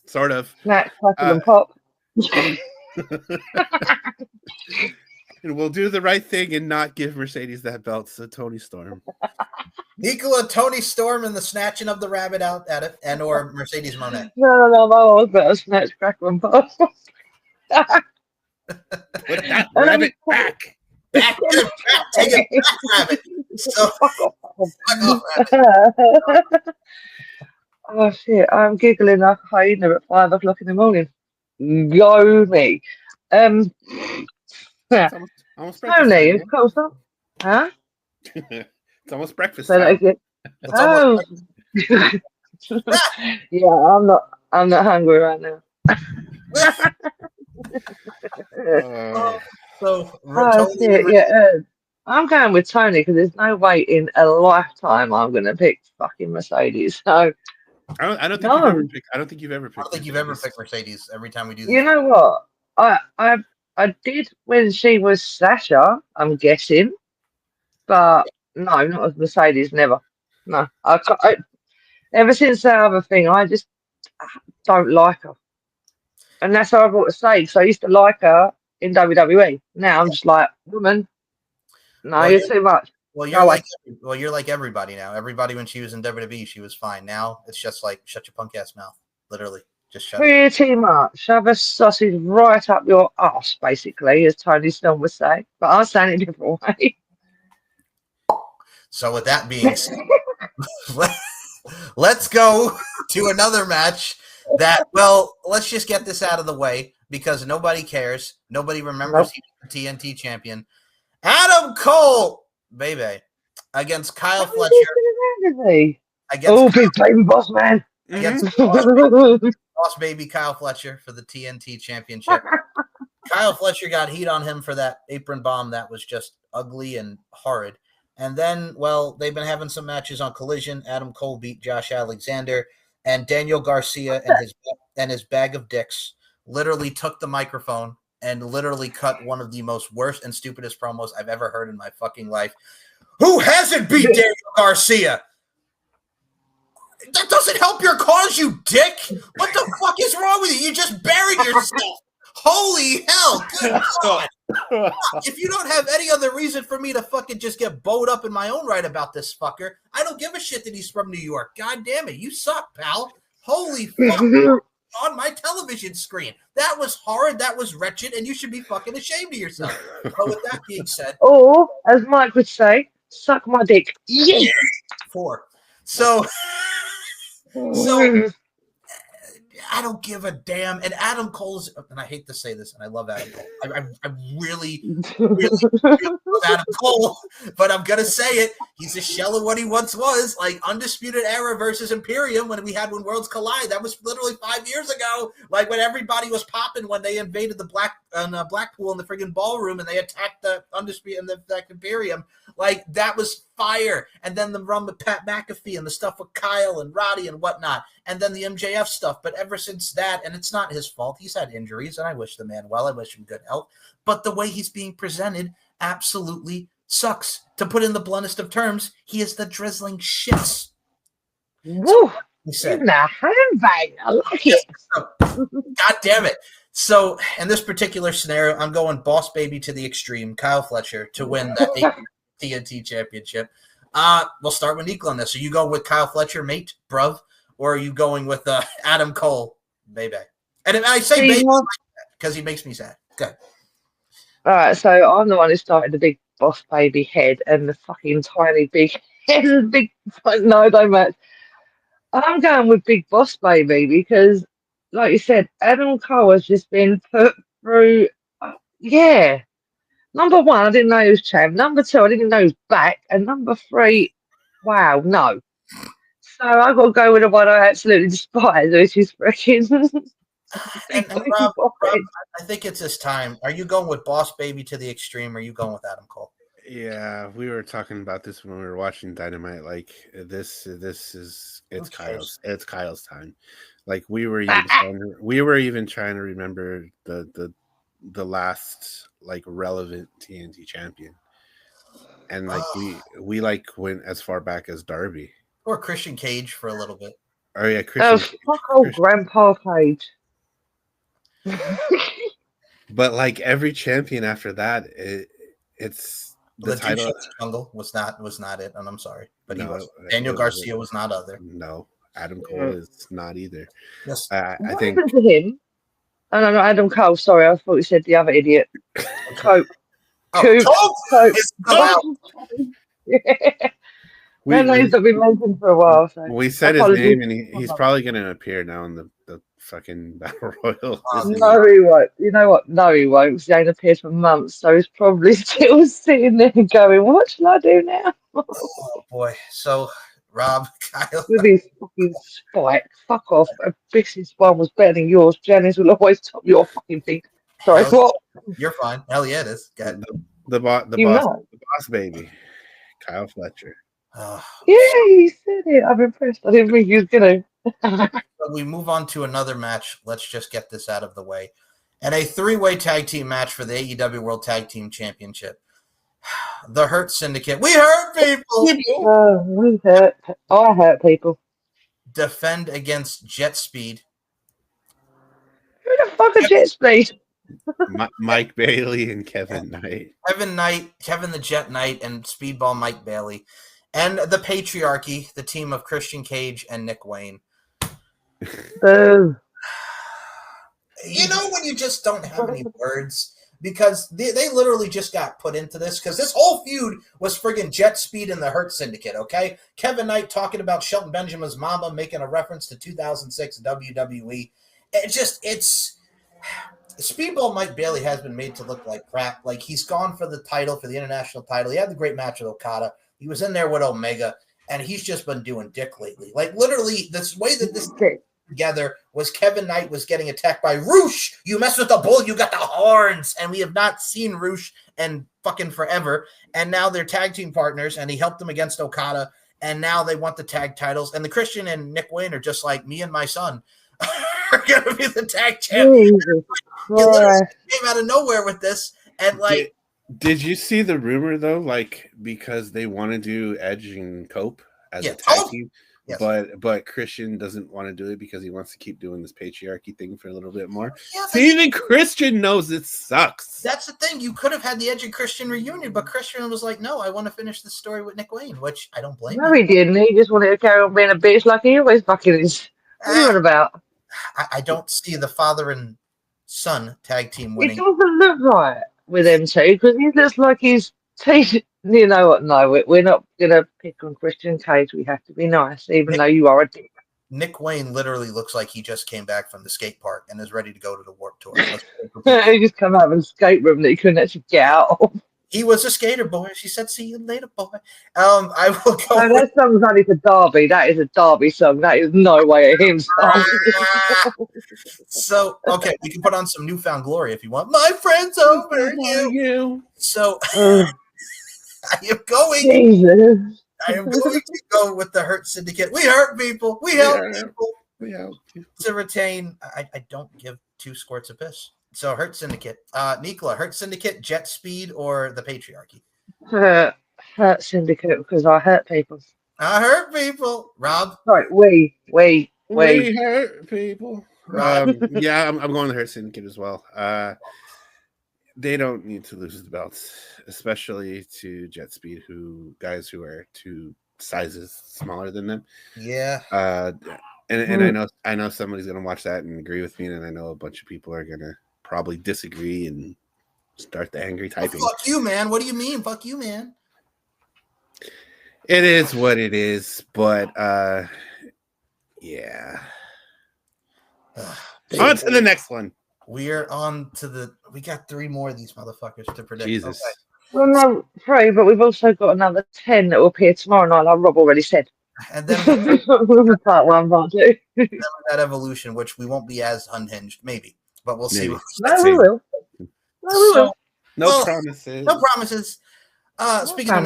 sort of. Snack, crackle, and pop. And we'll do the right thing and not give Mercedes that belt. So Tony Storm. Nicola, Tony Storm, and the snatching of the rabbit out at it, and or Mercedes Moné. No, my was better. Snatch, crackle, and pop. Put that rabbit back. Take it back, rabbit. So, oh shit! I'm giggling like a hyena at 5 o'clock in the morning. Go me. Almost Tony, of course not. Huh? It's almost breakfast time. Yeah, I'm not hungry right now. I'm going with Tony because there's no way in a lifetime I'm going to pick fucking Mercedes. So I don't think you've ever picked Mercedes every time we do this. You know what? I did when she was Sasha, I'm guessing, but no, not as Mercedes, never. No, I ever since that other thing, I just don't like her. And that's what I've got to say. So I used to like her in WWE. Now I'm just like, woman, no, Well, you're too much. Well, you're like everybody now. Everybody when she was in WWE, she was fine. Now it's just like shut your punk ass mouth. Literally, just shut it. Pretty much. Shove a sausage right up your ass, basically, as Tony Storm would say. But I'm saying it a different way. So with that being said, let's go to another match. Let's just get this out of the way because nobody cares. Nobody remembers he was the TNT champion. Adam Cole, baby, against Kyle Fletcher. Big baby boss man. Against boss baby Kyle Fletcher for the TNT championship. Kyle Fletcher got heat on him for that apron bomb that was just ugly and horrid. And then, they've been having some matches on Collision. Adam Cole beat Josh Alexander, and Daniel Garcia and his bag of dicks literally took the microphone and literally cut one of the most worst and stupidest promos I've ever heard in my fucking life. Who hasn't beat Daniel Garcia? That doesn't help your cause, you dick. What the fuck is wrong with you? You just buried yourself. Holy hell. Good God. If you don't have any other reason for me to fucking just get bowed up in my own right about this fucker, I don't give a shit that he's from New York. God damn it. You suck, pal. Holy fuck. On my television screen. That was horrid. That was wretched. And you should be fucking ashamed of yourself. But with that being said. Or, as Mike would say, suck my dick. Yeah. 4. So I don't give a damn. And Adam Cole's, and I hate to say this, and I love Adam Cole. I really love Adam Cole, but I'm going to say it. He's a shell of what he once was, like Undisputed Era versus Imperium when Worlds Collide. That was literally 5 years ago, like when everybody was popping when they invaded the Blackpool in the friggin' ballroom and they attacked the Undisputed and the Imperium. Like, that was fire. And then the run with Pat McAfee and the stuff with Kyle and Roddy and whatnot. And then the MJF stuff. But ever since that, and it's not his fault. He's had injuries, and I wish the man well. I wish him good health. But the way he's being presented absolutely sucks. To put in the bluntest of terms, he is the drizzling shits. Woo! He said, in the handbag. I like it. God damn it. So, in this particular scenario, I'm going boss baby to the extreme, Kyle Fletcher, to win that TNT championship. We'll start with Nico on this. Are you going with Kyle Fletcher, mate, bruv, or are you going with Adam Cole, baby? And I say baby because he makes me sad. Good. All right, so I'm the one who started the big boss baby head and the fucking tiny big head and big. No, don't match. I'm going with big boss baby because, like you said, Adam Cole has just been put through. Number 1, I didn't know he was champ. Number 2, I didn't know he was back. And number 3, wow, no. So I've got to go with the one I absolutely despise, which is freaking. and Rob, I think it's this time. Are you going with boss baby to the extreme, or are you going with Adam Cole? Yeah, we were talking about this when we were watching Dynamite. Like this is it's Kyle's time. Like we were even trying to remember the last like relevant TNT champion, and like we like went as far back as Darby or Christian Cage for a little bit. Oh yeah, Christian. Fuck old Grandpa Cage. But like every champion after that, it's the title. Jungle was not it, and I'm sorry, but he was. Daniel Garcia was not other. No, Adam Cole is not either. Yes, I think to him. Oh, no, not Adam Cole. Sorry, I thought you said the other idiot. Cope. Cope. Their names have been mentioned for a while. So. We said his name, and he's probably going to appear now in the fucking Battle Royal. No, he won't. You know what? No, he won't. Because he ain't appeared for months, so he's probably still sitting there going, "What shall I do now?" Oh boy. So, Rob, Kyle, with his fucking spike, fuck off. Biss's one was better than yours. Janice will always top your fucking thing. Sorry, what? You're fine. Hell yeah, it is. The boss baby, Kyle Fletcher. Yeah, he said it. I'm impressed. I didn't think he was gonna. We move on to another match. Let's just get this out of the way. And a 3-way tag team match for the AEW World Tag Team Championship. The Hurt Syndicate. We hurt people. We hurt. I hurt people. Defend against Jet Speed. Who the fuck are Jet Speed? Mike Bailey and Kevin Knight. Kevin Knight, Kevin the Jet Knight, and Speedball Mike Bailey. And the Patriarchy, the team of Christian Cage and Nick Wayne. Boo. You know when you just don't have any words? Because they literally just got put into this. Because this whole feud was friggin' Jet Speed and the Hurt Syndicate, okay? Kevin Knight talking about Shelton Benjamin's mama, making a reference to 2006 WWE. It's... Speedball Mike Bailey has been made to look like crap. Like, he's gone for the title, for the international title. He had the great match with Okada. He was in there with Omega, and he's just been doing dick lately. Like, literally, this way that this together was Kevin Knight was getting attacked by Roosh. You mess with the bull, you got the horns. And we have not seen Roosh in fucking forever. And now they're tag team partners, and he helped them against Okada. And now they want the tag titles. And the Christian and Nick Wayne are just like, me and my son are going to be the tag champions. You literally came out of nowhere with this. And like, did you see the rumor though? Like, because they want to do Edge and Cope as a tag team, yes. but Christian doesn't want to do it because he wants to keep doing this patriarchy thing for a little bit more. Yeah, so even Christian knows it sucks. That's the thing. You could have had the Edge and Christian reunion, but Christian was like, "No, I want to finish the story with Nick Wayne," which I don't blame. No, he didn't. He just wanted to carry on being a bitch like he always fucking is. What are you on about? I don't see the father and son tag team winning. It doesn't look right with them two because he looks like he's you know what? No, we're not gonna pick on Christian Cage. We have to be nice, even though you are a dick. Nick Wayne literally looks like he just came back from the skate park and is ready to go to the Warped Tour. He just come out of a skate room that he couldn't actually get out of. He was a skater boy. She said, "See you later, boy." I will go. No, that song's only for Derby. That is a Derby song. That is no way a him song. So, okay, we can put on some Newfound Glory if you want. My friends over you. So, I am going. I am going to go with the Hurt Syndicate. We hurt people. We help people. We help to retain. I don't give two squirts of piss. So Hurt Syndicate. Nicola, Hurt Syndicate, Jet Speed, or the Patriarchy? Hurt Syndicate because I hurt people. I hurt people. Rob? Right, we hurt people. Yeah, I'm going to Hurt Syndicate as well. They don't need to lose the belts, especially to Jet Speed, guys who are 2 sizes smaller than them. Yeah. And I know somebody's gonna watch that and agree with me, and I know a bunch of people are gonna probably disagree and start the angry typing. Well, fuck you, man. What do you mean? Fuck you, man. It is what it is, but yeah. On to the next one. We're on to we got 3 more of these motherfuckers to predict. Jesus. Okay. Well, no, 3, but we've also got another 10 that will appear tomorrow night, like Rob already said. And then part 1, part 2. That Evolution, which we won't be as unhinged, maybe, but we'll see. No, we will. No promises. No promises. Speaking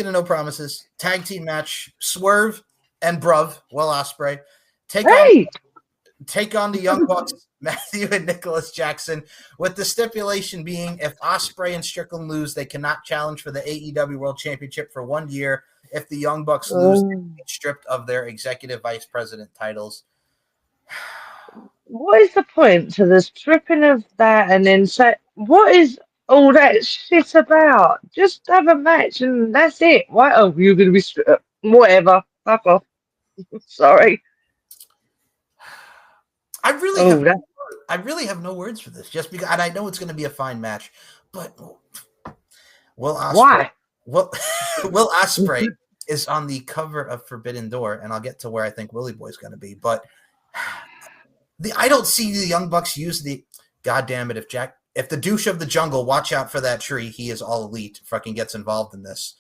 of no promises, tag team match: Swerve and Bruv, Will Ospreay, take on the Young Bucks, Matthew and Nicholas Jackson, with the stipulation being if Ospreay and Strickland lose, they cannot challenge for the AEW World Championship for 1 year. If the Young Bucks lose, they get stripped of their executive vice president titles. What is the point to the stripping of that and then say, what is all that shit about? Just have a match and that's it. Why? Oh, you're going to be stripped. Whatever. Fuck off. Sorry. I really have no words for this, just because, and I know it's going to be a fine match, but Will Ospreay, why? Will Ospreay is on the cover of Forbidden Door, and I'll get to where I think Willie Boy's going to be, but I don't see the Young Bucks use the. God damn it! If the douche of the jungle, watch out for that tree. He is all elite. Fucking gets involved in this.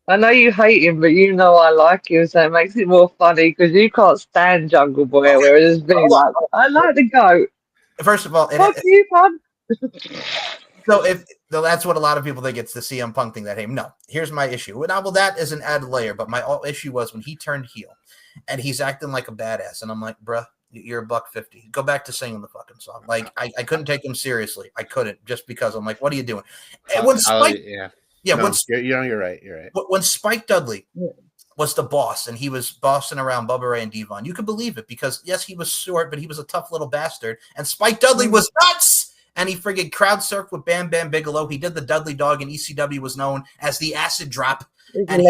I know you hate him, but you know I like him, so it makes it more funny because you can't stand Jungle Boy, whereas it's being like, I like the goat. First of all, fuck you, man. So that's what a lot of people think it's the CM Punk thing that him. No, here's my issue. Well, that is an added layer, but my issue was when he turned heel and he's acting like a badass, and I'm like, bruh, you're $150. Go back to singing the fucking song. Like I couldn't take him seriously. I couldn't, just because I'm like, what are you doing? And when Spike, you're right. You're right. When Spike Dudley was the boss, and he was bossing around Bubba Ray and Devon. You could believe it because, yes, he was short, but he was a tough little bastard. And Spike Dudley was nuts, and he friggin' crowd surfed with Bam Bam Bigelow. He did the Dudley Dog, and ECW was known as the Acid Drop. And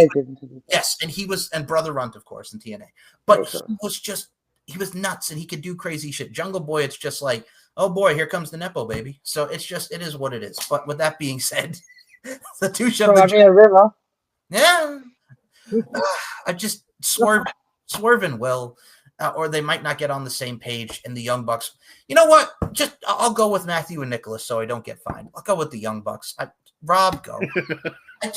yes, and he was, and Brother Runt, of course, in TNA. But he was nuts, and he could do crazy shit. Jungle Boy, it's just like, oh boy, here comes the Nepo baby. So it is what it is. But with that being said, the two shove the river. Yeah. I just swerving will, or they might not get on the same page. And the Young Bucks, you know what? I'll go with Matthew and Nicholas so I don't get fined. I'll go with the Young Bucks. Rob, go. I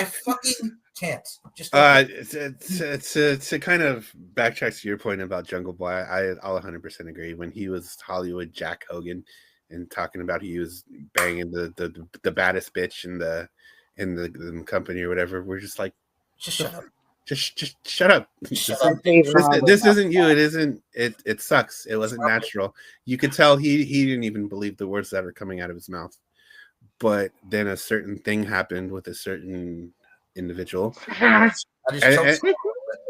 fucking can't. Just to kind of backtrack to your point about Jungle Boy, I'll 100% agree. When he was Hollywood Jack Hogan and talking about he was banging the baddest bitch in the company or whatever, we're just like, just shut up. Just shut up. This isn't you. It isn't. It sucks. It wasn't natural. You could tell he didn't even believe the words that are coming out of his mouth. But then a certain thing happened with a certain individual. I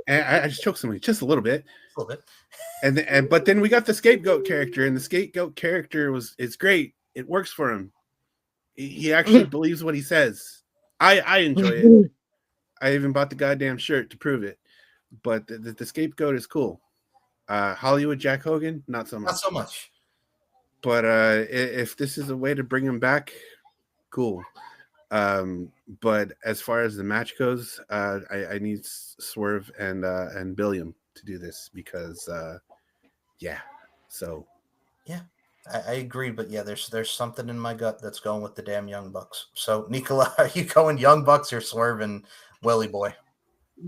just choked somebody just a little bit. But then we got the scapegoat character, and the scapegoat character is great. It works for him. He actually believes what he says. I enjoy it. I even bought the goddamn shirt to prove it. But the scapegoat is cool. Hollywood Jack Hogan, not so much. Not so much. But if this is a way to bring him back, cool. But as far as the match goes, I need Swerve and Billiam to do this because So yeah, I agree. But yeah, there's something in my gut that's going with the damn Young Bucks. So Nicola, are you going Young Bucks or Swerve and Willie Boy?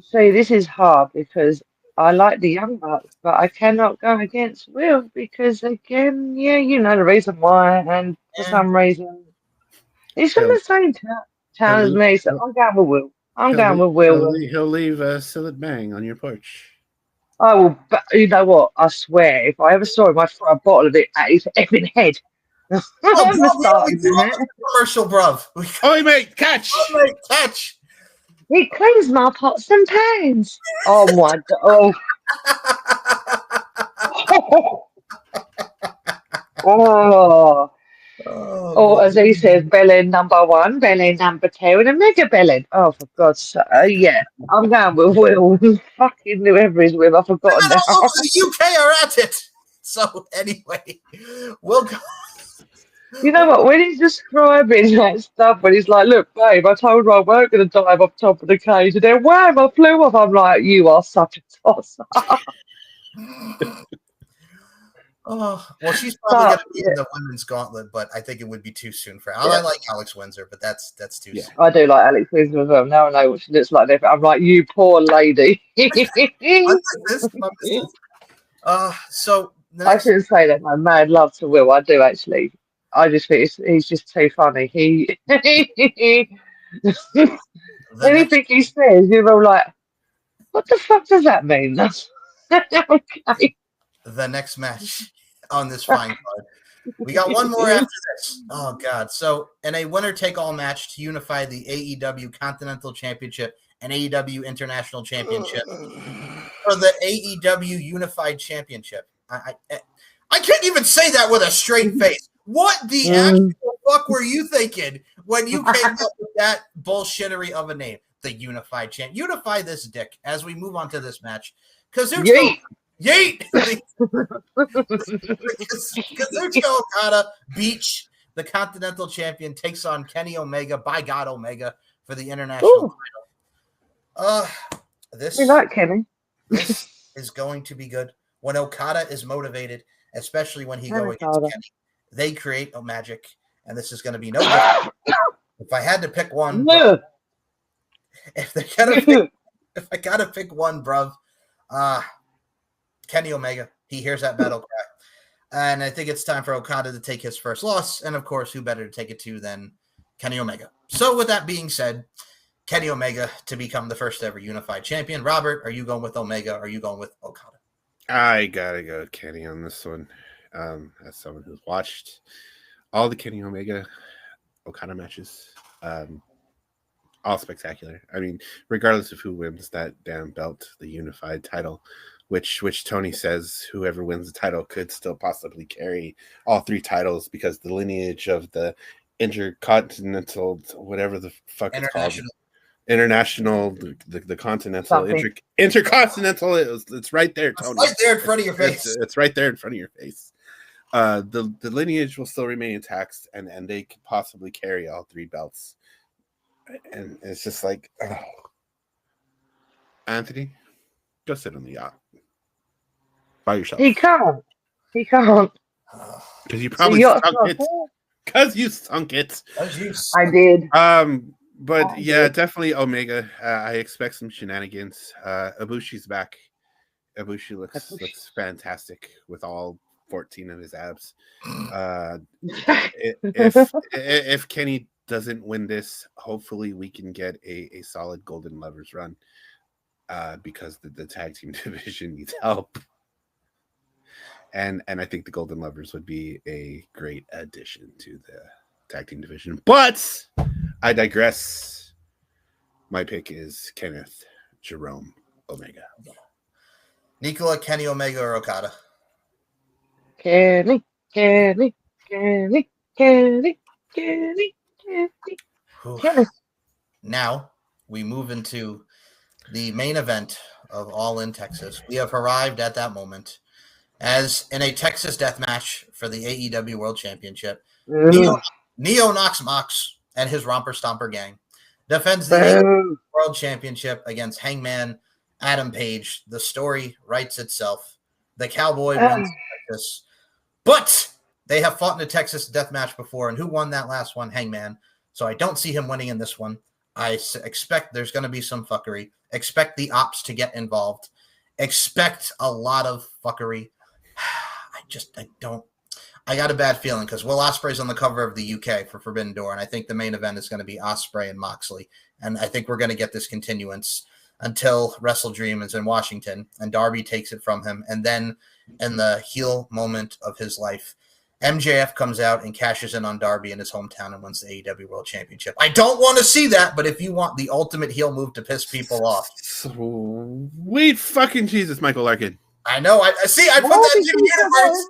See, this is hard because I like the Young Bucks, but I cannot go against Will because, again, you know the reason why, and for some reason, he's from the same town as me, so I'm going with Will. He'll leave Sillet Bang on your porch. I will, but you know what? I swear, if I ever saw him, I'd throw a bottle of it at his effing head. Commercial, bruv. Oh, mate, catch! He cleans my pots and pans. Oh my god! Or as he says, Belen number 1, Belen number 2, and a mega Belen. Oh, for God's sake! Yeah, I'm going with Will. Fucking whoever he's with, I've forgotten now. The UK are at it. So anyway, we'll go. You know what? When he's describing that stuff, when he's like, "Look, babe, I told her I weren't going to dive off top of the cage, and then wham, I flew off." I'm like, "You are such a tosser." Oh, well, she's probably going to be in the women's gauntlet, but I think it would be too soon for her. I like Alex Windsor, but that's too soon. I do like Alex Windsor as well. Now I know what she looks like. I'm like, you poor lady. So I shouldn't say that. My mad love to Will. I do actually. I just think he's just too funny. Anything he says, you're all like, what the fuck does that mean? Okay. The next match on this fine card. We got one more after this. Oh, God. So, in a winner-take-all match to unify the AEW Continental Championship and AEW International Championship for the AEW Unified Championship. I can't even say that with a straight face. What the actual fuck were you thinking when you came up with that bullshittery of a name? The Unified Champ. Unify this dick as we move on to this match. Kazuchika Okada, Beach, the Continental Champion, takes on Kenny Omega, by God Omega, for the international title. This is going to be good. When Okada is motivated, especially when he goes against Kenny, they create a magic, and this is going to be no different. If I had to pick one, if I gotta pick one, bruv, Kenny Omega. He hears that battle cry, and I think it's time for Okada to take his first loss. And of course, who better to take it to than Kenny Omega? So, with that being said, Kenny Omega to become the first ever unified champion. Robert, are you going with Omega? Or are you going with Okada? I gotta go with Kenny on this one. As someone who's watched all the Kenny Omega Okada matches, all spectacular. I mean, regardless of who wins that damn belt, the unified title, which Tony says whoever wins the title could still possibly carry all 3 titles because the lineage of the intercontinental, whatever the fuck it's called, international, the continental, intercontinental. It's right there, Tony. It's right there in front of your face. It's right there in front of your face. The lineage will still remain intact, and they could possibly carry all 3 belts. And it's just like, oh. Anthony, go sit on the yacht by yourself. He can't. Because you probably sunk it. Because you sunk it. I did. But yeah, definitely Omega. I expect some shenanigans. Ibushi's back. Ibushi looks fantastic with all 14 of his abs. If Kenny doesn't win this, hopefully we can get a solid Golden Lovers run, because the tag team division needs help. And I think the Golden Lovers would be a great addition to the tag team division. But I digress. My pick is Kenneth Jerome Omega. Nicola, Kenny Omega, or Okada? Kenny. Now we move into the main event of All In Texas. We have arrived at that moment as in a Texas death match for the AEW World Championship. Neo Knox Mox and his Romper Stomper gang defends the AEW World Championship against Hangman Adam Page. The story writes itself. The Cowboy wins Texas, but they have fought in a Texas death match before, and who won that last one? Hangman. So I don't see him winning in this one. I expect there's going to be some fuckery. Expect the ops to get involved. Expect a lot of fuckery. I don't. I got a bad feeling because Will Ospreay's on the cover of the UK for Forbidden Door, and I think the main event is going to be Ospreay and Moxley. And I think we're going to get this continuance until Wrestle Dream is in Washington and Darby takes it from him. And then in the heel moment of his life, MJF comes out and cashes in on Darby in his hometown and wins the AEW World Championship. I don't want to see that, but if you want the ultimate heel move to piss people off. Sweet fucking Jesus, Michael Larkin. I know. I see. I put that in the universe.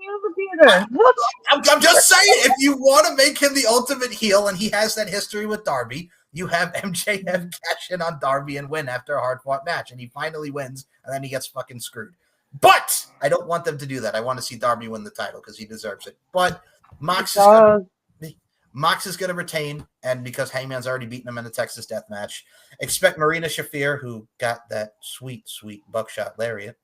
I'm just saying, if you want to make him the ultimate heel and he has that history with Darby, you have MJF cash in on Darby and win after a hard-fought match. And he finally wins, and then he gets fucking screwed. But I don't want them to do that. I want to see Darby win the title because he deserves it. But Mox is going to retain, and because Hangman's already beaten him in the Texas death match, expect Marina Shafir, who got that sweet, sweet buckshot lariat,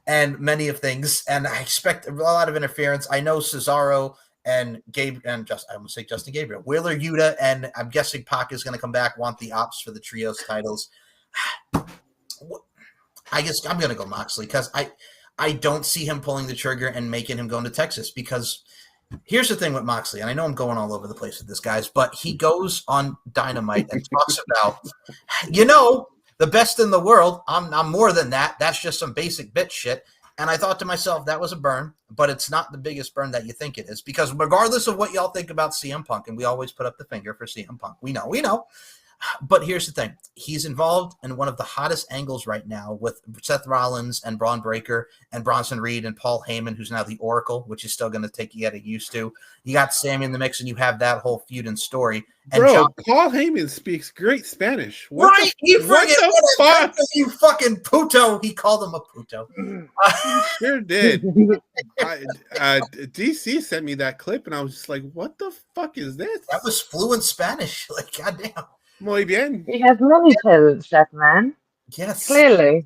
and many of things. And I expect a lot of interference. I know Cesaro and I'm going to say Justin Gabriel, Wheeler Yuta, and I'm guessing Pac is going to come back, want the ops for the trios titles. I guess I'm going to go Moxley because I don't see him pulling the trigger and making him go into Texas, because here's the thing with Moxley, and I know I'm going all over the place with this, guys, but he goes on Dynamite and talks about, the best in the world. I'm more than that. That's just some basic bitch shit. And I thought to myself, that was a burn, but it's not the biggest burn that you think it is, because regardless of what y'all think about CM Punk, and we always put up the finger for CM Punk, we know. But here's the thing. He's involved in one of the hottest angles right now with Seth Rollins and Braun Breaker and Bronson Reed and Paul Heyman, who's now the Oracle, which is still going to take you getting used to. You got Sammy in the mix, and you have that whole feud and story. And Paul Heyman speaks great Spanish. What the fuck? You fucking puto. He called him a puto. He sure did. DC sent me that clip, and I was just like, what the fuck is this? That was fluent Spanish. Like, goddamn. Muy bien. He has many talents, that man. Yes. Clearly.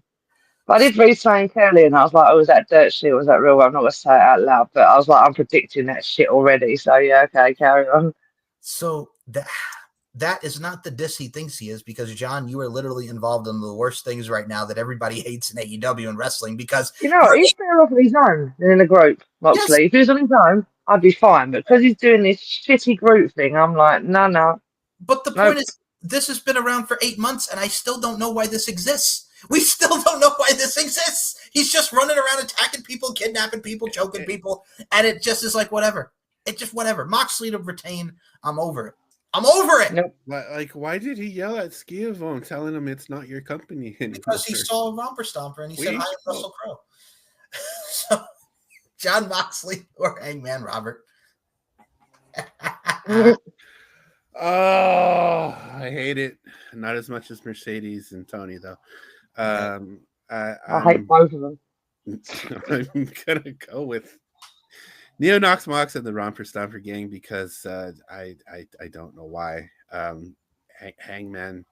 But I did read something earlier, and I was like, was that dirt shit? Was that real? I'm not going to say it out loud, but I was like, I'm predicting that shit already. So, yeah, okay, carry on. So that is not the diss he thinks he is, because, John, you are literally involved in the worst things right now that everybody hates in AEW and wrestling, because... he's better off on his own than in a group, Moxley. Yes. If he was on his own, I'd be fine. But because he's doing this shitty group thing, I'm like, no. But the point is, this has been around for 8 months, and I still don't know why this exists. We still don't know why this exists. He's just running around attacking people, kidnapping people, choking people, and it just is like, whatever. It just whatever. Moxley to retain, I'm over it. I'm over it. Nope. Like, why did he yell at Schiavone, telling him it's not your company anymore? Because he saw a Romper Stomper and he said, "I am Russell Crowe." So, Jon Moxley or Hangman Robert. Oh, I hate it. Not as much as Mercedes and Tony, though. I hate both of them. I'm gonna go with Neo Nox Mox and the Romper Stomper gang because I don't know why. Hangman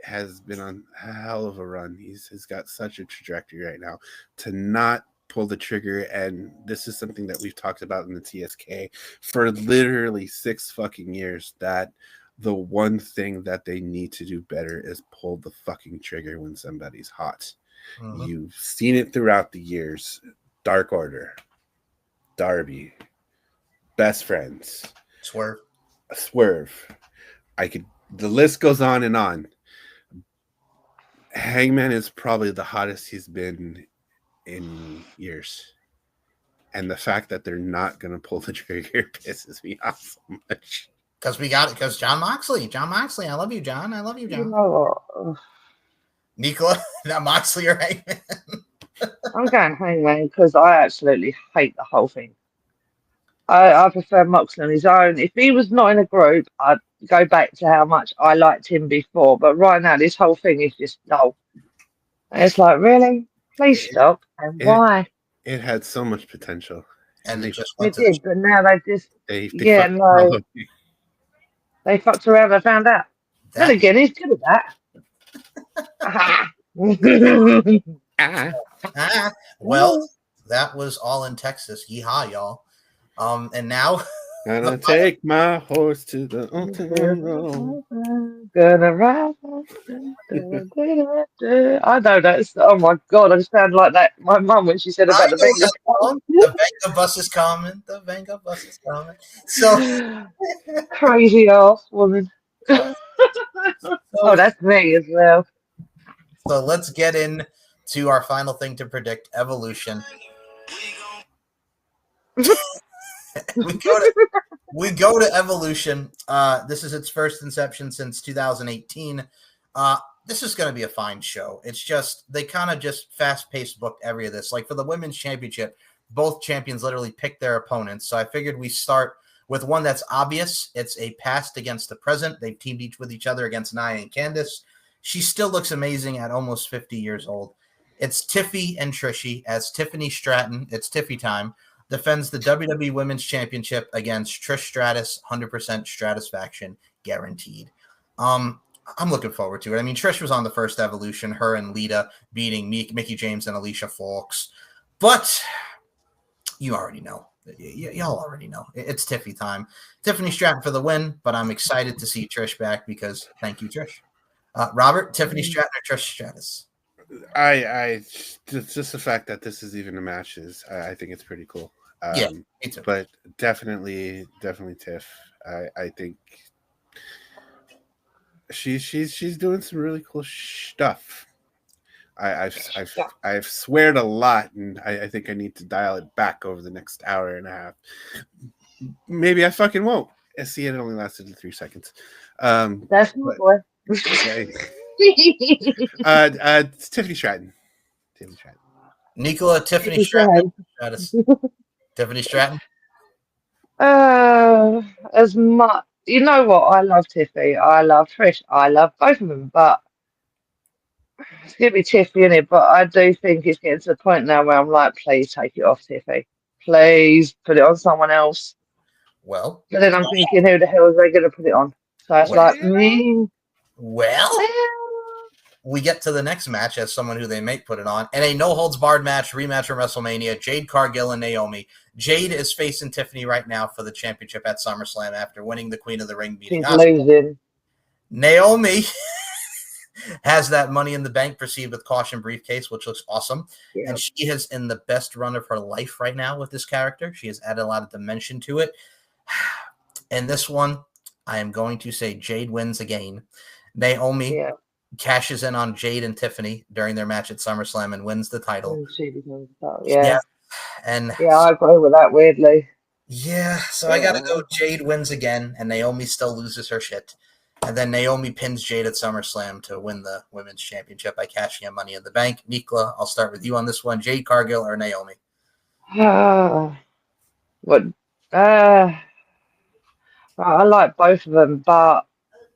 has been on a hell of a run. He's got such a trajectory right now. To not pull the trigger, and this is something that we've talked about in the TSK for literally 6 fucking years, that the one thing that they need to do better is pull the fucking trigger when somebody's hot. Mm-hmm. You've seen it throughout the years. Dark Order, Darby, Best Friends, Swerve. The list goes on and on. Hangman is probably the hottest he's been in years, and the fact that they're not going to pull the trigger pisses me off so much. Because Jon Moxley, I love you, John. I love you, John. You know what? Nicola, not Moxley or Hangman. I'm going Hangman because I absolutely hate the whole thing. I prefer Moxley on his own. If he was not in a group, I'd go back to how much I liked him before. But right now, this whole thing is just dull. And it's like, really? Please stop. And why? It had so much potential. And they just went to but now they just... They fucked around and found out. Then again, he's good at that. Well, that was all in Texas. Yeehaw, y'all. And now gonna take my horse to the road. Gonna ride. I know that's. Oh my god! I just sound like that. My mum when she said about the Venga. The Venga bus is coming. The Venga bus is coming. So crazy ass woman. Oh, that's me as well. So let's get into our final thing to predict: Evolution. We go to Evolution. This is its first inception since 2018. This is going to be a fine show. It's just they kind of just fast-paced booked every of this. Like for the women's championship, both champions literally picked their opponents. So I figured we start with one that's obvious. It's a past against the present. They've teamed with each other against Nia and Candice. She still looks amazing at almost 50 years old. It's Tiffy and Trishy as Tiffany Stratton. It's Tiffy time. Defends the WWE Women's Championship against Trish Stratus, 100% Stratusfaction, guaranteed. I'm looking forward to it. I mean, Trish was on the first Evolution, her and Lita beating Mickie James and Alicia Fox. But you already know. Y'all already know. It's Tiffy time. Tiffany Stratton for the win, but I'm excited to see Trish back because thank you, Trish. Robert, Tiffany Stratton or Trish Stratus? I just the fact that this is even a match is I think it's pretty cool. Yeah, me too. But definitely Tiff. I think she's doing some really cool stuff. I've sweared a lot, and I think I need to dial it back over the next hour and a half. Maybe I fucking won't. See, it only lasted 3 seconds. That's my boy. Tiffany Stratton. Nicola, Tiffany Stratton. Tiffany Stratton. As much, you know what? I love Tiffy. I love Trish. I love both of them, but it's gonna be Tiffy in it. But I do think it's getting to the point now where I'm like, please take it off, Tiffy. Please put it on someone else. Well, but then I'm thinking, who the hell is they gonna put it on? So it's we get to the next match as someone who they may put it on. And a no-holds-barred match, rematch from WrestleMania, Jade Cargill and Naomi. Jade is facing Tiffany right now for the championship at SummerSlam after winning the Queen of the Ring beating Asuka. Naomi has that Money in the Bank Proceed with Caution briefcase, which looks awesome. Yeah. And she is in the best run of her life right now with this character. She has added a lot of dimension to it. And this one, I am going to say Jade wins again. Naomi cashes in on Jade and Tiffany during their match at SummerSlam and wins the title. And I agree with that weirdly. Yeah, so I gotta go. Jade wins again, and Naomi still loses her shit. And then Naomi pins Jade at SummerSlam to win the women's championship by cashing in Money in the Bank. Nikla, I'll start with you on this one. Jade Cargill or Naomi? What? I like both of them, but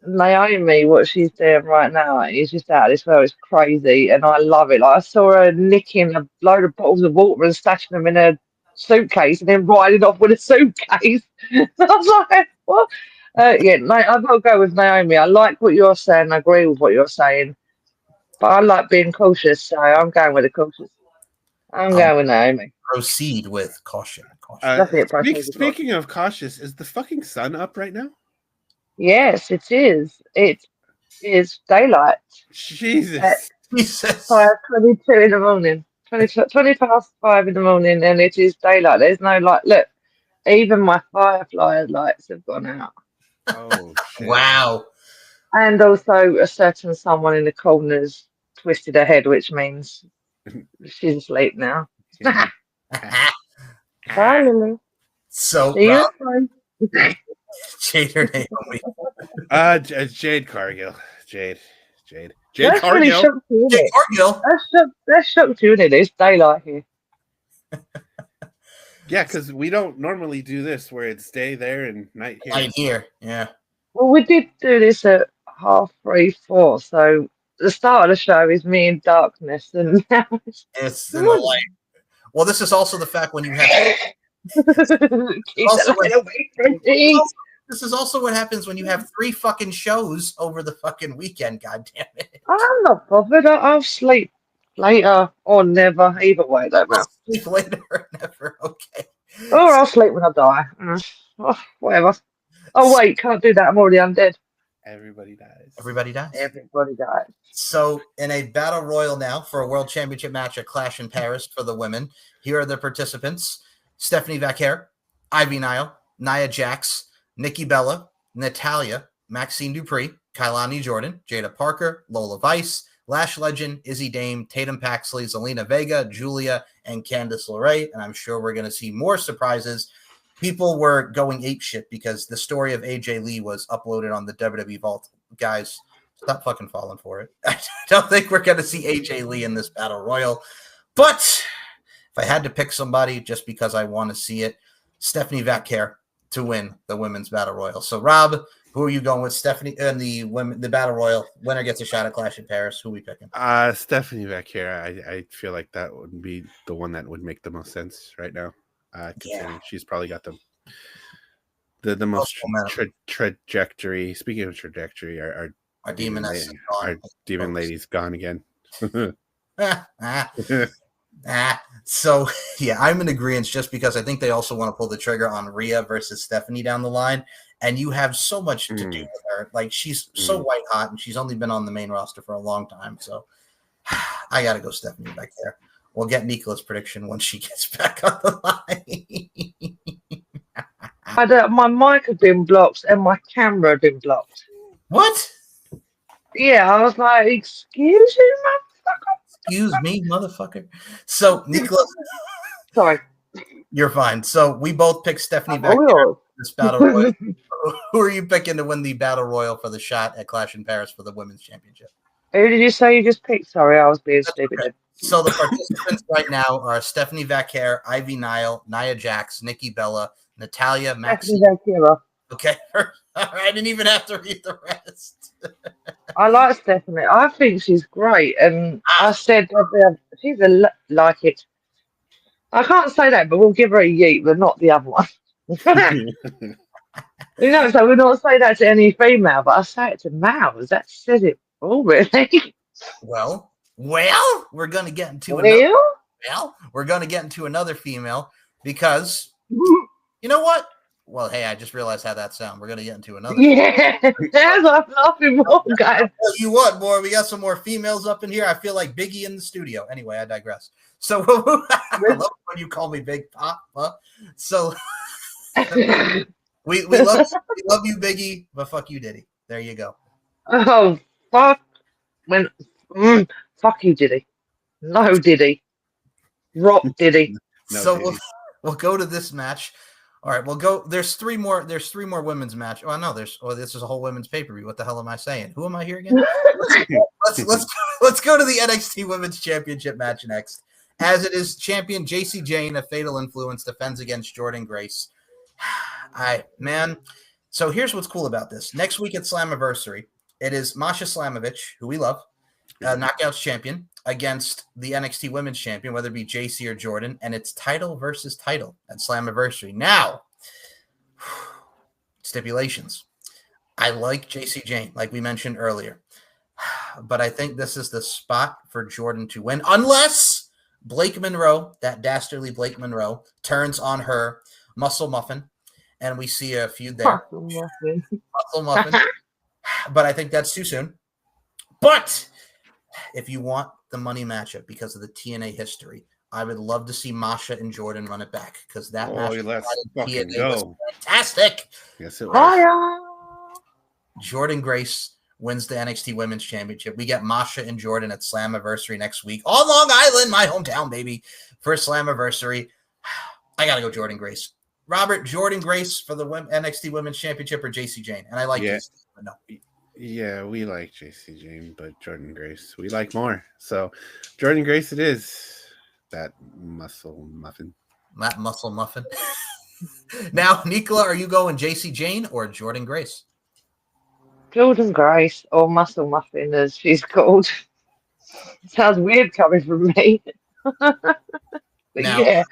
Naomi, what she's doing right now is just out of this world. It's crazy, and I love it. Like I saw her nicking a load of bottles of water and stashing them in a suitcase, and then riding off with a suitcase. I was like, what? Yeah, I've got to go with Naomi. I like what you're saying. I agree with what you're saying, but I like being cautious, so I'm going with the cautious. I'm going with Naomi. Proceed with caution. That's it. Speaking of cautious, is the fucking sun up right now? Yes, it is. It is daylight. Jesus. 5:22 in the morning. 20 past 5 in the morning, and it is daylight. There's no light. Look, even my Firefly lights have gone out. Oh, shit. Wow. And also, a certain someone in the corners twisted her head, which means she's asleep now. Bye, Lily. So, see you Jade or Naomi? Jade Cargill. Jade That's Cargill. really shocked you, isn't Jade it? Cargill. That's shocked you, isn't it? It's daylight here. Yeah, because we don't normally do this where it's day there and night here. Night here, yeah. Well, we did do this at 3:30, 4. So the start of the show is me in darkness, and now it's in the light. Well, this is also the fact when you have. This is also what happens when you have 3 fucking shows over the fucking weekend. God damn it! I'm not bothered. I'll sleep later or never. Either way, don't matter. Sleep later or never. Okay. Or I'll sleep when I die. Whatever. Oh wait, can't do that. I'm already undead. Everybody dies. Everybody dies. Everybody dies. So, in a battle royal now for a world championship match at Clash in Paris for the women, here are the participants: Stephanie Vaquer, Ivy Nile, Nia Jax, Nikki Bella, Natalia, Maxine Dupree, Kailani Jordan, Jada Parker, Lola Vice, Lash Legend, Izzy Dame, Tatum Paxley, Zelina Vega, Julia, and Candice LeRae. And I'm sure we're going to see more surprises. People were going apeshit because the story of AJ Lee was uploaded on the WWE Vault. Guys, stop fucking falling for it. I don't think we're going to see AJ Lee in this battle royal. But if I had to pick somebody just because I want to see it, Stephanie Vaquer to win the women's battle royal. So, Rob, who are you going with? Stephanie and the battle royal winner gets a shot at Clash in Paris. Who are we picking? Stephanie Vaquer. I feel like that would be the one that would make the most sense right now. Considering she's probably got the most trajectory. Speaking of trajectory, our demon lady's gone again. So yeah, I'm in agreement just because I think they also want to pull the trigger on Rhea versus Stephanie down the line, and you have so much to do with her. Like she's so white hot, and she's only been on the main roster for a long time. So I got to go Stephanie back there. We'll get Nikola's prediction when she gets back on the line. My mic had been blocked and my camera had been blocked. What? Yeah, I was like, excuse you, motherfucker. Excuse me, motherfucker. So, Nicola. Sorry. You're fine. So, we both picked Stephanie back here this battle royal. Who are you picking to win the battle royal for the shot at Clash in Paris for the women's championship? Who did you say you just picked? Sorry, I was being stupid. Okay. So the participants right now are Stephanie Vaquer, Ivy Nile, Nia Jax, Nikki Bella, Natalia, Maxine. Okay. I didn't even have to read the rest. I like Stephanie. I think she's great. And I said she's like it. I can't say that, but we'll give her a yeet, but not the other one. You know, so we're not saying that to any female, but I say it to males. That says it all, really. Well, we're going to get into we're going to get into another female because you know what? Well, hey, I just realized how that sounds. We're going to get into another. Yeah, that's what I'm laughing more, guys. I'll tell you what, boy, we got some more females up in here. I feel like Biggie in the studio. Anyway, I digress. So I love when you call me Big Papa. So we love you, Biggie, but fuck you, Diddy. There you go. Oh, fuck. Fuck you, Diddy. No, Diddy. Rock Diddy. So we'll go to this match. All right, well, go. There's three more women's match. Oh no, this is a whole women's pay-per-view. What the hell am I saying? Who am I here again? let's go to the NXT Women's Championship match next. As it is, champion Jacy Jayne of Fatal Influence defends against Jordynne Grace. So here's what's cool about this. Next week at Slammiversary, it is Masha Slamovich, who we love, Knockouts champion, against the NXT Women's Champion, whether it be Jacy or Jordynne, and it's title versus title at Slammiversary. Now, stipulations. I like Jacy Jayne, like we mentioned earlier, but I think this is the spot for Jordynne to win, unless Blake Monroe, that dastardly Blake Monroe, turns on her Muscle Muffin, and we see a feud there. Muscle Muffin. But I think that's too soon. But if you want the money matchup because of the TNA history, I would love to see Masha and Jordynne run it back because that match was fantastic. Yes, it was. Jordynne Grace wins the NXT Women's Championship. We get Masha and Jordynne at Slammiversary next week on Long Island, my hometown, baby, for Slammiversary. I got to go Jordynne Grace. Robert, Jordynne Grace for the NXT Women's Championship or Jacy Jayne? And I like this, but no. Yeah, we like Jacy Jayne, but Jordynne Grace we like more. So Jordynne Grace it is. That muscle muffin. That muscle muffin. Now, Nicola, are you going Jacy Jayne or Jordynne Grace? Jordynne Grace, or Muscle Muffin as she's called. Sounds weird coming from me. But now, yeah,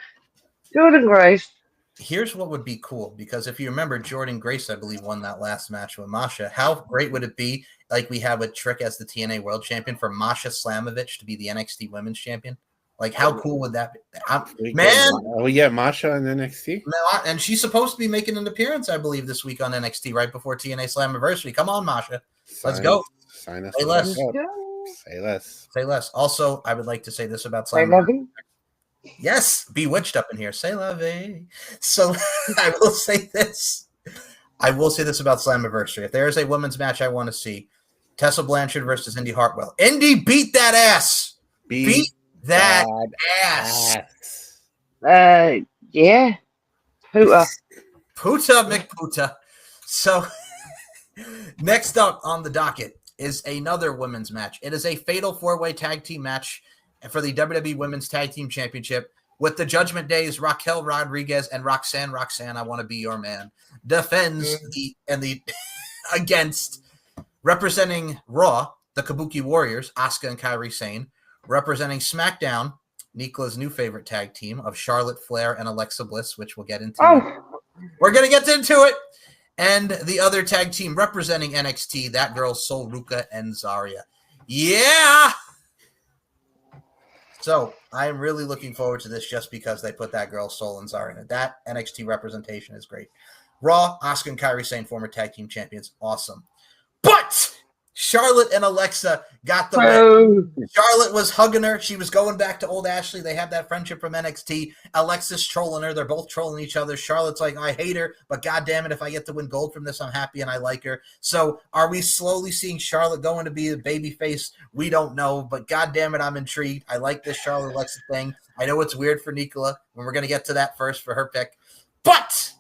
Jordynne Grace. Here's what would be cool, because if you remember, Jordynne Grace, I believe, won that last match with Masha. How great would it be, like we have with Trick as the TNA World Champion, for Masha Slamovich to be the NXT Women's Champion? Like, how cool would that be? Man! Oh, yeah, Masha on NXT? And she's supposed to be making an appearance, I believe, this week on NXT, right before TNA Slammiversary. Come on, Masha. Let's go. Sign us Say less. Say less. Say less. Also, I would like to say this about Slammiversary. Yes, Bewitched up in here. Say la vie. So I will say this. I will say this about Slammiversary. If there is a women's match I want to see, Tessa Blanchard versus Indy Hartwell. Indy, beat that ass. Beat that ass. Yeah. Puta McPuta. So next up on the docket is another women's match. It is a fatal 4-way tag team match for the WWE Women's Tag Team Championship with the Judgment Days, Raquel Rodriguez and Roxanne, I Want to Be Your Man, defends against, representing Raw, the Kabuki Warriors, Asuka and Kairi Sane, representing SmackDown, Nicola's new favorite tag team of Charlotte Flair and Alexa Bliss, which we'll get into. We're going to get into it. And the other tag team representing NXT, that girl, Sol Ruca and Zarya. Yeah! So I'm really looking forward to this just because they put that girl Sol and Zarya in it. That NXT representation is great. Raw, Asuka and Kairi Sane, former tag team champions. Awesome. But Charlotte and Alexa got the win. Charlotte was hugging her. She was going back to old Ashley. They have that friendship from NXT. Alexa's trolling her. They're both trolling each other. Charlotte's like, I hate her, but goddamn it, if I get to win gold from this, I'm happy and I like her. So are we slowly seeing Charlotte going to be a babyface? We don't know, but goddamn it, I'm intrigued. I like this Charlotte Alexa thing. I know it's weird for Nicola, and we're going to get to that first for her pick. But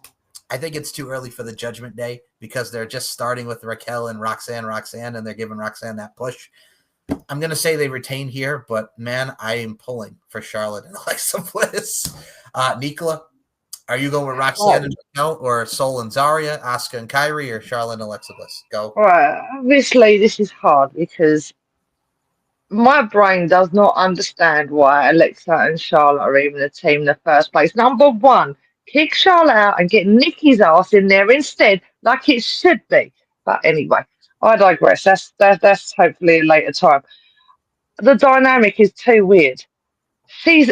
I think it's too early for the Judgment Day because they're just starting with Raquel and Roxanne, and they're giving Roxanne that push. I'm going to say they retain here, but, man, I am pulling for Charlotte and Alexa Bliss. Nicola, are you going with Roxanne and Raquel or Sol and Zarya, Asuka and Kairi, or Charlotte and Alexa Bliss? Go. All right. Obviously, this is hard because my brain does not understand why Alexa and Charlotte are even a team in the first place. Number one, kick Charlotte out and get Nikki's ass in there instead, like it should be. But anyway, I digress. That's hopefully a later time. The dynamic is too weird. She's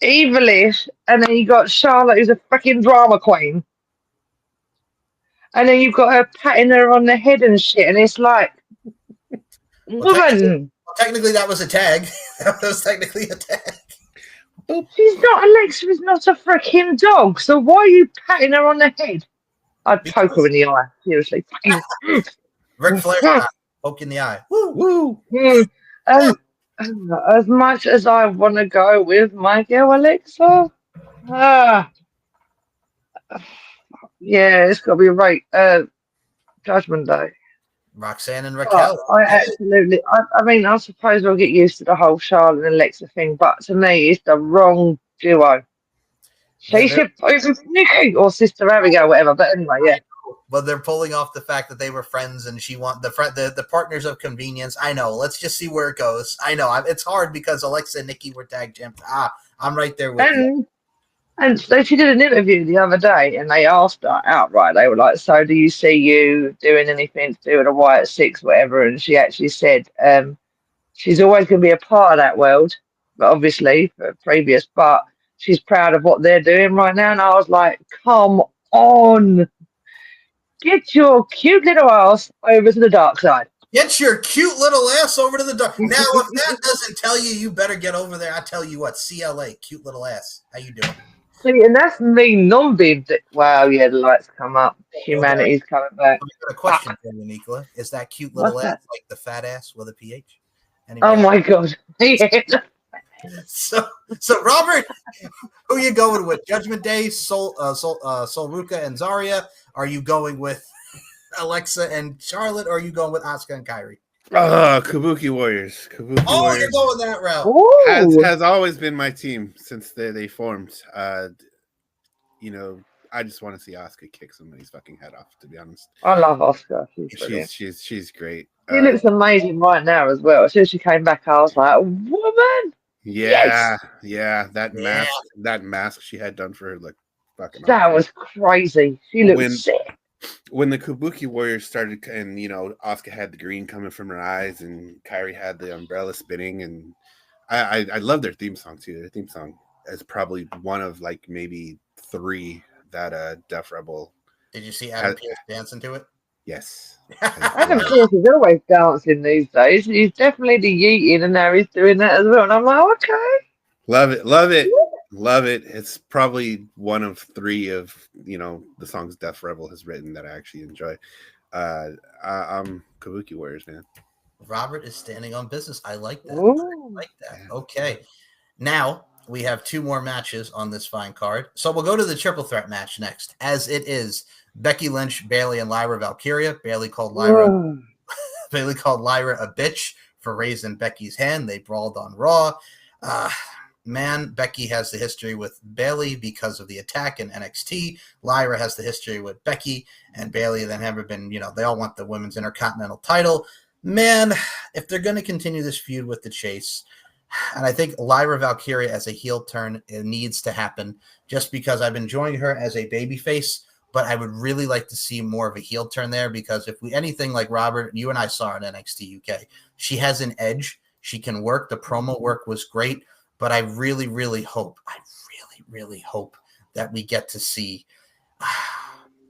evilish, and then you got Charlotte, who's a freaking drama queen, and then you've got her patting her on the head and shit, and it's like, woman. Technically, that was a tag. That was technically a tag. She's not, Alexa is not a freaking dog, so why are you patting her on the head? I'd poke her in the eye, seriously. Ric Flair, poke in the eye. Woo! As much as I want to go with my girl Alexa, Yeah, it's got to be right. Judgment Day. Roxanne and Raquel. I absolutely. I mean, I suppose I'll get used to the whole Charlotte and Alexa thing, but to me, it's the wrong duo. She should both with Nikki or Sister Abigail, whatever. But anyway, yeah. But they're pulling off the fact that they were friends, and she want the partners of convenience. I know. Let's just see where it goes. I know it's hard because Alexa and Nikki were tag champs. I'm right there with you. And so she did an interview the other day, and they asked her outright. They were like, "So, do you see you doing anything to do with a Wyatt Six, whatever?" And she actually said, she's always going to be a part of that world, but obviously previous. But she's proud of what they're doing right now. And I was like, "Come on, get your cute little ass over to the dark side." Get your cute little ass over to the dark. Now, if that doesn't tell you, you better get over there. I tell you what, CLA, cute little ass. How you doing? See, and that's me non-being. Wow, yeah, the lights come up. Humanity's coming back. I got a question for you, Nicola. Is that cute little ass like the fat ass with a PH? Anyway. Oh my god! So Robert, who are you going with? Judgment Day, Sol Ruka and Zarya? Are you going with Alexa and Charlotte, or are you going with Asuka and Kairi? Kabuki Warriors. Warriors. You're going that route. Has always been my team since they formed. You know, I just want to see Asuka kick somebody's fucking head off. To be honest, I love Asuka. She's great. She looks amazing right now as well. As soon as she came back, I was like, "Woman." Yeah, yes. That mask she had done for her looked fucking. That was crazy. She looked sick. When the Kabuki Warriors started, and Asuka had the green coming from her eyes, and Kairi had the umbrella spinning, and I love their theme song too. Their theme song is probably one of like maybe 3 that Def Rebel. Did you see Adam Pearce dancing to it? Yes. Adam Pearce is always dancing these days. He's definitely the yeeting, and now he's doing that as well. And I'm like, okay. Love it. It's probably one of 3 of the songs Def Rebel has written that I actually enjoy. I'm Kabuki Warriors, man. Robert is standing on business. I like that. I like that. Okay. Now we have 2 more matches on this fine card. So we'll go to the triple threat match next, as it is Becky Lynch, Bayley, and Lyra Valkyria. Bayley called Lyra a bitch for raising Becky's hand. They brawled on Raw. Becky has the history with Bayley because of the attack in NXT. Lyra has the history with Becky and Bayley. They haven't been, they all want the women's intercontinental title. Man, if they're going to continue this feud with the Chase, and I think Lyra Valkyria as a heel turn, it needs to happen just because I've been enjoying her as a babyface, but I would really like to see more of a heel turn there because if we anything like Robert, you and I saw in NXT UK, she has an edge. She can work. The promo work was great. But I really, really hope that we get to see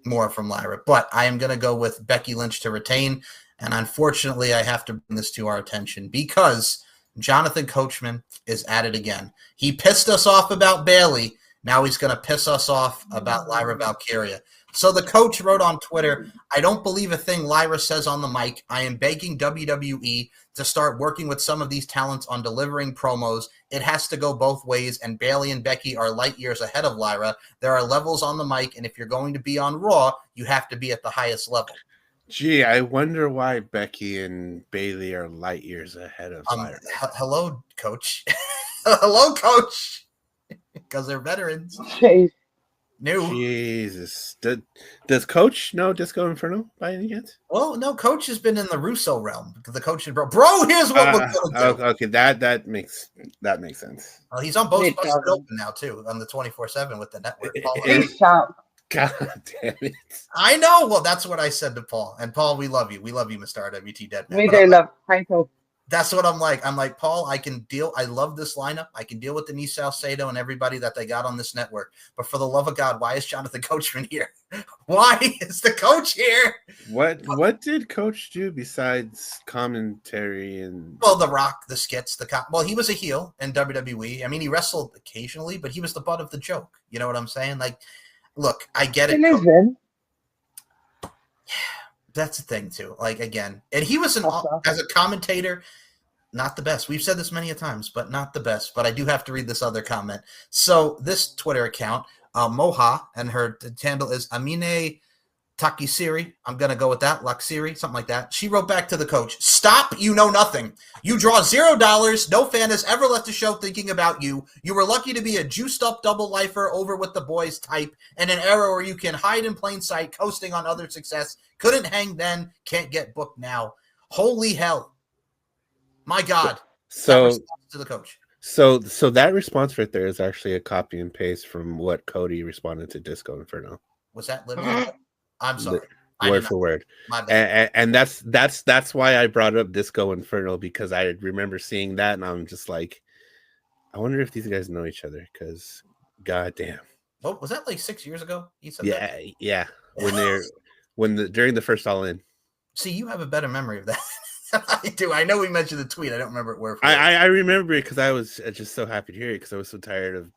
more from Lyra. But I am going to go with Becky Lynch to retain. And unfortunately, I have to bring this to our attention because Jonathan Coachman is at it again. He pissed us off about Bayley. Now he's going to piss us off about Lyra Valkyria. So the coach wrote on Twitter, "I don't believe a thing Lyra says on the mic. I am begging WWE to start working with some of these talents on delivering promos. It has to go both ways, and Bayley and Becky are light years ahead of Lyra. There are levels on the mic, and if you're going to be on Raw, you have to be at the highest level." Gee, I wonder why Becky and Bayley are light years ahead of Lyra. Hello, coach. Hello, coach. Because they're veterans. Jeez. New. Jesus. Does Coach know Disco Inferno by any chance? Well, no, Coach has been in the Russo realm. The coach is bro, here's what we're going to do. Okay, that makes sense. Well, he's on both Busted Open now, too, on the 24/7 with the network. God damn it. I know. Well, that's what I said to Paul. And Paul, we love you. We love you, Mr. RWT Deadman. We do love Paul. That's what I'm like. I'm like, Paul, I can deal. I love this lineup. I can deal with Denise Salcedo and everybody that they got on this network. But for the love of God, why is Jonathan Coachman here? Why is the coach here? What did Coach do besides commentary and? Well, The Rock, the skits, well, he was a heel in WWE. I mean, he wrestled occasionally, but he was the butt of the joke. You know what I'm saying? Like, look, I get it. Yeah, that's the thing too. Like again, and he was as a commentator. Not the best. We've said this many a times, but not the best. But I do have to read this other comment. So this Twitter account, Moha, and her handle is Amine Takisiri. I'm going to go with that. Laksiri, something like that. She wrote back to the coach, "Stop, you know nothing. You draw $0. No fan has ever left the show thinking about you. You were lucky to be a juiced up double lifer over with the boys type in an era where you can hide in plain sight, coasting on other success. Couldn't hang then, can't get booked now. Holy hell. My God." So to the coach. So that response right there is actually a copy and paste from what Cody responded to Disco Inferno. Was that literally? I'm sorry. Word for word. And that's why I brought up Disco Inferno, because I remember seeing that and I'm just like, I wonder if these guys know each other, because goddamn. Oh, was that like 6 years ago? You said that? Yeah. During the first All In. See, you have a better memory of that. I do. I know we mentioned the tweet. I don't remember it word for word. I remember it because I was just so happy to hear it, because I was so tired of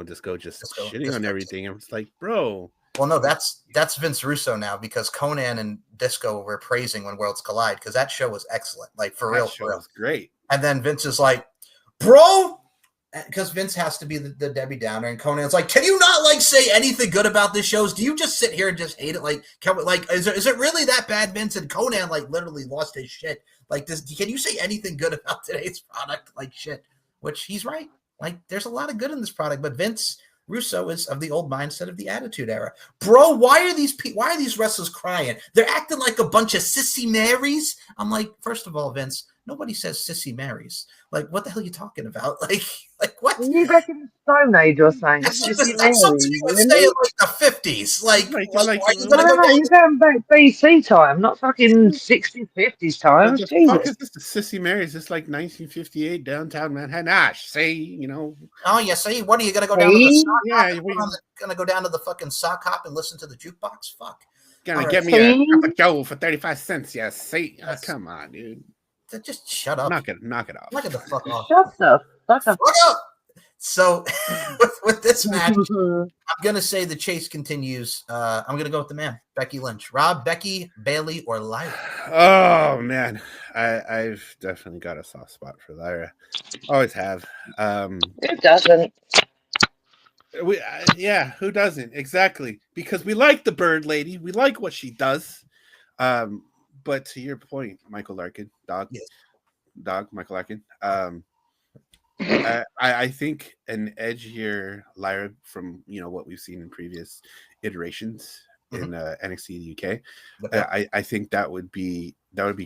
Disco shitting on everything. I was like, bro. Well, no, that's Vince Russo now, because Conan and Disco were praising When Worlds Collide, because that show was excellent. Like, for real. That was great. And then Vince is like, bro, because Vince has to be the Debbie Downer, and Conan's like, can you not like say anything good about this show? Do you just sit here and just hate it? Like, is it really that bad, Vince? And Conan like literally lost his shit. Like, can you say anything good about today's product? Like, shit. Which he's right. Like, there's a lot of good in this product, but Vince Russo is of the old mindset of the Attitude Era. Bro, why are these wrestlers crying? They're acting like a bunch of sissy Marys. I'm like, first of all, Vince, nobody says sissy Marys. Like, what the hell are you talking about? Like what? You back in the Stone Age or something? That's something you would say in like the 50s. Like no, you're going back BC time, not fucking 60s, 50s time. What the fuck is this? The Sissy Mary's? This like 1958 downtown Manhattan. Oh, yeah, see? What are you going to go down to the sock hop? Going to go down to the fucking sock hop and listen to the jukebox? Fuck. Gonna get me a cup of Joe for 35 cents. Yeah, see? Come on, dude. Just shut up. Knock it off. Knock it the fuck off. Shut up. Fuck up. So with this match, I'm gonna say the chase continues. I'm gonna go with the man, Becky Lynch. Rob, Becky, Bayley, or Lyra? Oh man, I've definitely got a soft spot for Lyra. Always have. Who doesn't? Who doesn't? Exactly, because we like the Bird Lady. We like what she does. But to your point, Michael Larkin, Michael Larkin. I think an edgier Lyra from what we've seen in previous iterations in NXT UK. I think that would be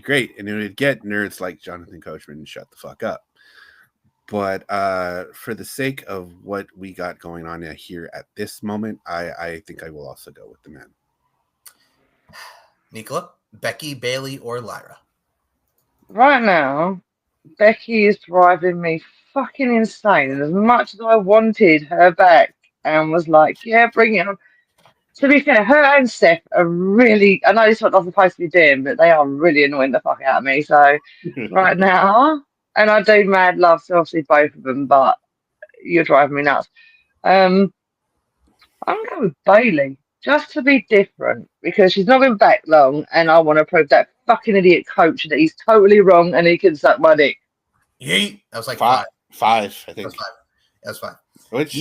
great, and it would get nerds like Jonathan Coachman to shut the fuck up. But for the sake of what we got going on here at this moment, I think I will also go with the man. Nicola, Becky, Bayley, or Lyra? Right now, Becky is driving me fucking insane. And as much as I wanted her back and was like, yeah, bring it on. To be fair, her and Steph are really, I know this is what I'm supposed to be doing, but they are really annoying the fuck out of me. So right now, and I do mad love to obviously both of them, but you're driving me nuts. I'm going with Bayley. Just to be different, because she's not been back long, and I want to prove that fucking idiot coach that he's totally wrong and he can suck my dick. Yeet. That was like five, I think. That's fine. Which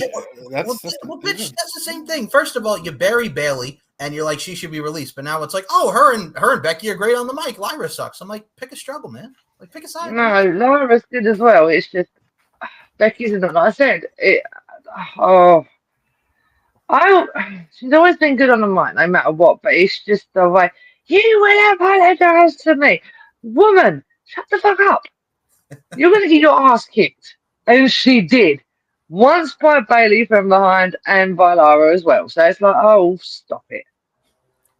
that's the same thing. First of all, you bury Bayley, and you're like, she should be released. But now it's like, oh, her and Becky are great on the mic. Lyra sucks. I'm like, pick a struggle, man. Like, pick a side. No, Lyra's good as well. It's just Becky's not. Like I said, she's always been good on the mic, no matter what, but it's just the way, you will apologize to me. Woman, shut the fuck up. You're going to get your ass kicked. And she did. Once by Bayley from behind and by Lyra as well. So it's like, oh, stop it.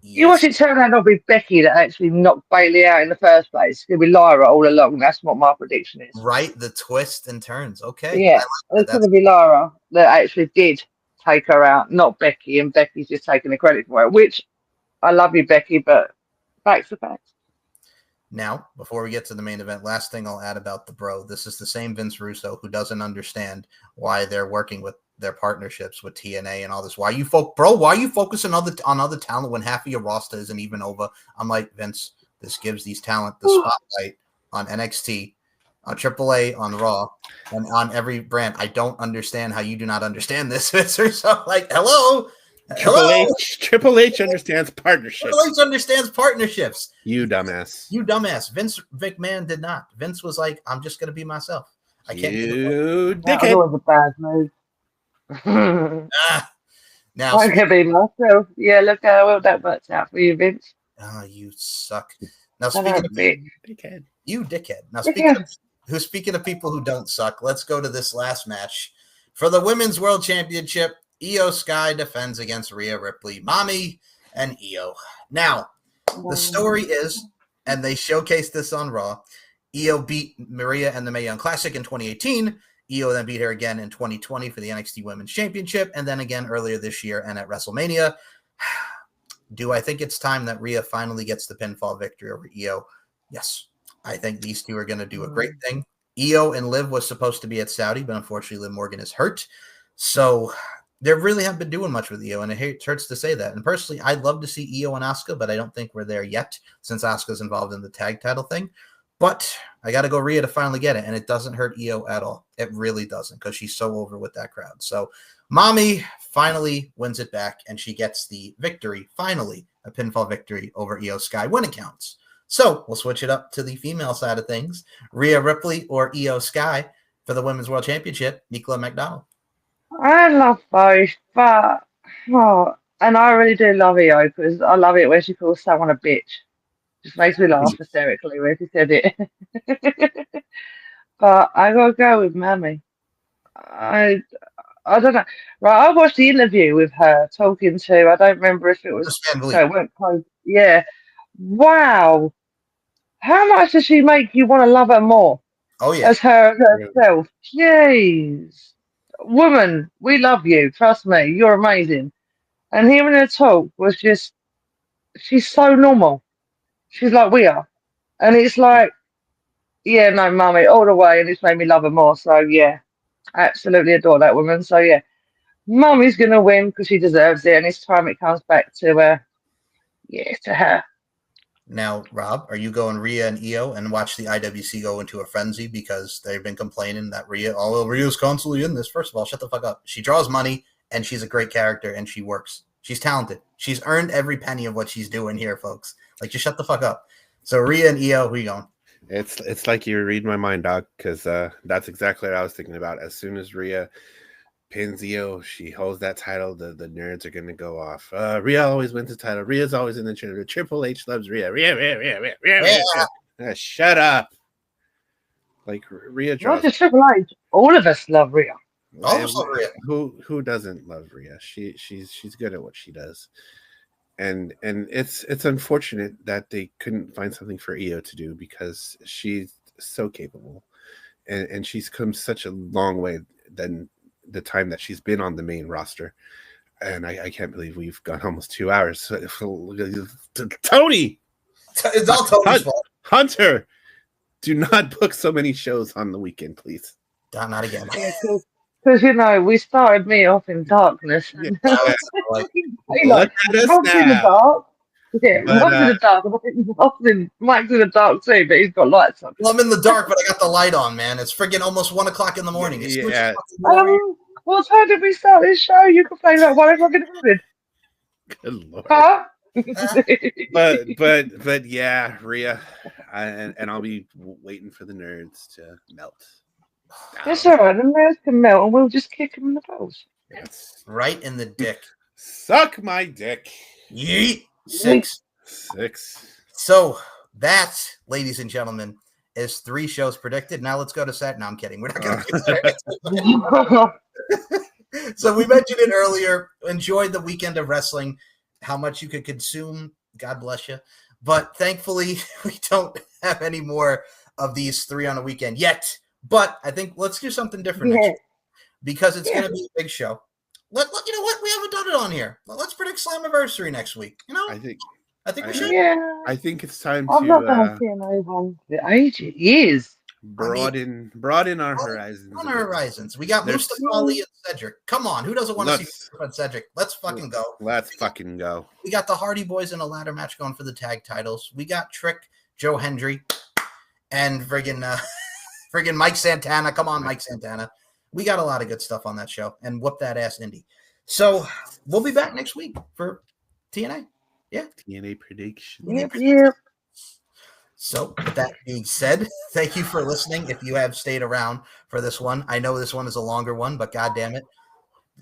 Yes. You watch it turn out not be Becky that actually knocked Bayley out in the first place. It's going to be Lyra all along. That's what my prediction is. Right, the twists and turns. Okay. Yeah, it's going to be Lyra that actually did take her out, not Becky, and Becky's just taking the credit for it, which I love you, Becky, but facts are facts. Now, before we get to the main event, last thing I'll add about the bro, this is the same Vince Russo who doesn't understand why they're working with their partnerships with TNA and all this. Why are you focusing on other talent when half of your roster isn't even over? I'm like, Vince, this gives these talent the spotlight on NXT. on AAA, on Raw, and on every brand. I don't understand how you do not understand this, Spencer. So, like, hello. Triple H understands partnerships. Triple H understands partnerships. You dumbass. You dumbass. Vince McMahon did not. Vince was like, I'm just going to be myself. I can't You be that was a bad move. Now, I can be myself. Yeah, look how well that worked out for you, Vince. Oh, you suck. Now, speaking of dickhead. You dickhead. Now, speaking of people who don't suck, let's go to this last match. For the Women's World Championship, Io Sky defends against Rhea Ripley, Mommy, and Io. Now, the story is, and they showcased this on Raw, Io beat Maria in the Mae Young Classic in 2018. Io then beat her again in 2020 for the NXT Women's Championship, and then again earlier this year and at WrestleMania. Do I think it's time that Rhea finally gets the pinfall victory over Io? Yes. I think these two are going to do a great thing. Io and Liv was supposed to be at Saudi, but unfortunately Liv Morgan is hurt. So they really haven't been doing much with Io, and it hurts to say that. And personally, I'd love to see Io and Asuka, but I don't think we're there yet since Asuka's involved in the tag title thing. But I got to go Rhea to finally get it, and it doesn't hurt Io at all. It really doesn't, because she's so over with that crowd. So Mommy finally wins it back, and she gets the victory, finally, a pinfall victory over Io Sky when it counts. So we'll switch it up to the female side of things. Rhea Ripley or Io Sky for the Women's World Championship, Nicola McDonald. I love both, but and I really do love Io because I love it when she calls someone a bitch. Just makes me laugh hysterically when she said it. But I gotta go with Mammy. I don't know. Right, I watched the interview with her talking to. I don't remember if it was. So it went close. Yeah. Wow. How much does she make you want to love her more? Oh yeah. As herself. Jeez. Woman, we love you. Trust me, you're amazing. And hearing her talk was just, she's so normal. She's like we are. And it's like, yeah, no, Mummy, all the way. And it's made me love her more. So, yeah, absolutely adore that woman. So, yeah, Mummy's going to win because she deserves it. And it's time it comes back to to her. Now, Rob, are you going Rhea and Io and watch the IWC go into a frenzy because they've been complaining that Rhea's constantly in this? First of all, shut the fuck up. She draws money, and she's a great character, and she works. She's talented. She's earned every penny of what she's doing here, folks. Like, just shut the fuck up. So, Rhea and Io, who are you going? It's like you read my mind, dog, because that's exactly what I was thinking about. As soon as Rhea pins Io, she holds that title, the nerds are going to go off. Rhea always wins the title. Rhea's always in the championship. Triple H loves Rhea. Rhea. Shut up. Like, Rhea draws. Not just Triple H. All of us love Rhea. All of us love Rhea. Who doesn't love Rhea? She's good at what she does. And it's unfortunate that they couldn't find something for Io to do because she's so capable. And she's come such a long way than the time that she's been on the main roster. And I can't believe we've gone almost 2 hours. Tony! It's all Tony's fault. Hunter! Do not book so many shows on the weekend, please. Not again. Because, we started me off in darkness. Yeah. Look at us now. In the dark. Yeah, Rob's in the dark. Mike's in the dark too, but he's got lights on. Well, I'm in the dark, but I got the light on, man. It's friggin' almost 1 o'clock in the morning. Yeah. What time did we start this show? You complain about 1 o'clock in the morning. Good Lord. Huh? but yeah, Rhea, and I'll be waiting for the nerds to melt. That's all right. The nerds can melt, and we'll just kick them in the balls. Yes. Right in the dick. Suck my dick. Yeet. 6. So that, ladies and gentlemen, is 3 shows predicted. Now let's go to set. No, I'm kidding. We're not going to. So we mentioned it earlier. Enjoyed the weekend of wrestling. How much you could consume, God bless you. But thankfully, we don't have any more of these 3 on a weekend yet. But I think let's do something different next week because it's going to be a big show. Look, you know what? We haven't done it on here. Let's predict Slammiversary next week. I think we should. Yeah. I think it's time I'm to not going to see another one for ages. broaden our horizons. On our horizons. We got Mustafa Ali and Cedric. Come on. Who doesn't want to see Mustafa and Cedric? Let's fucking go. Let's fucking go. We got the Hardy Boys in a ladder match going for the tag titles. We got Trick, Joe Hendry, and friggin' Friggin' Mike Santana. Come on, Mike Santana. We got a lot of good stuff on that show, and whoop that ass Indy. So we'll be back next week for TNA. Yeah. TNA prediction. Yep. So with that being said, thank you for listening. If you have stayed around for this one, I know this one is a longer one, but God damn it,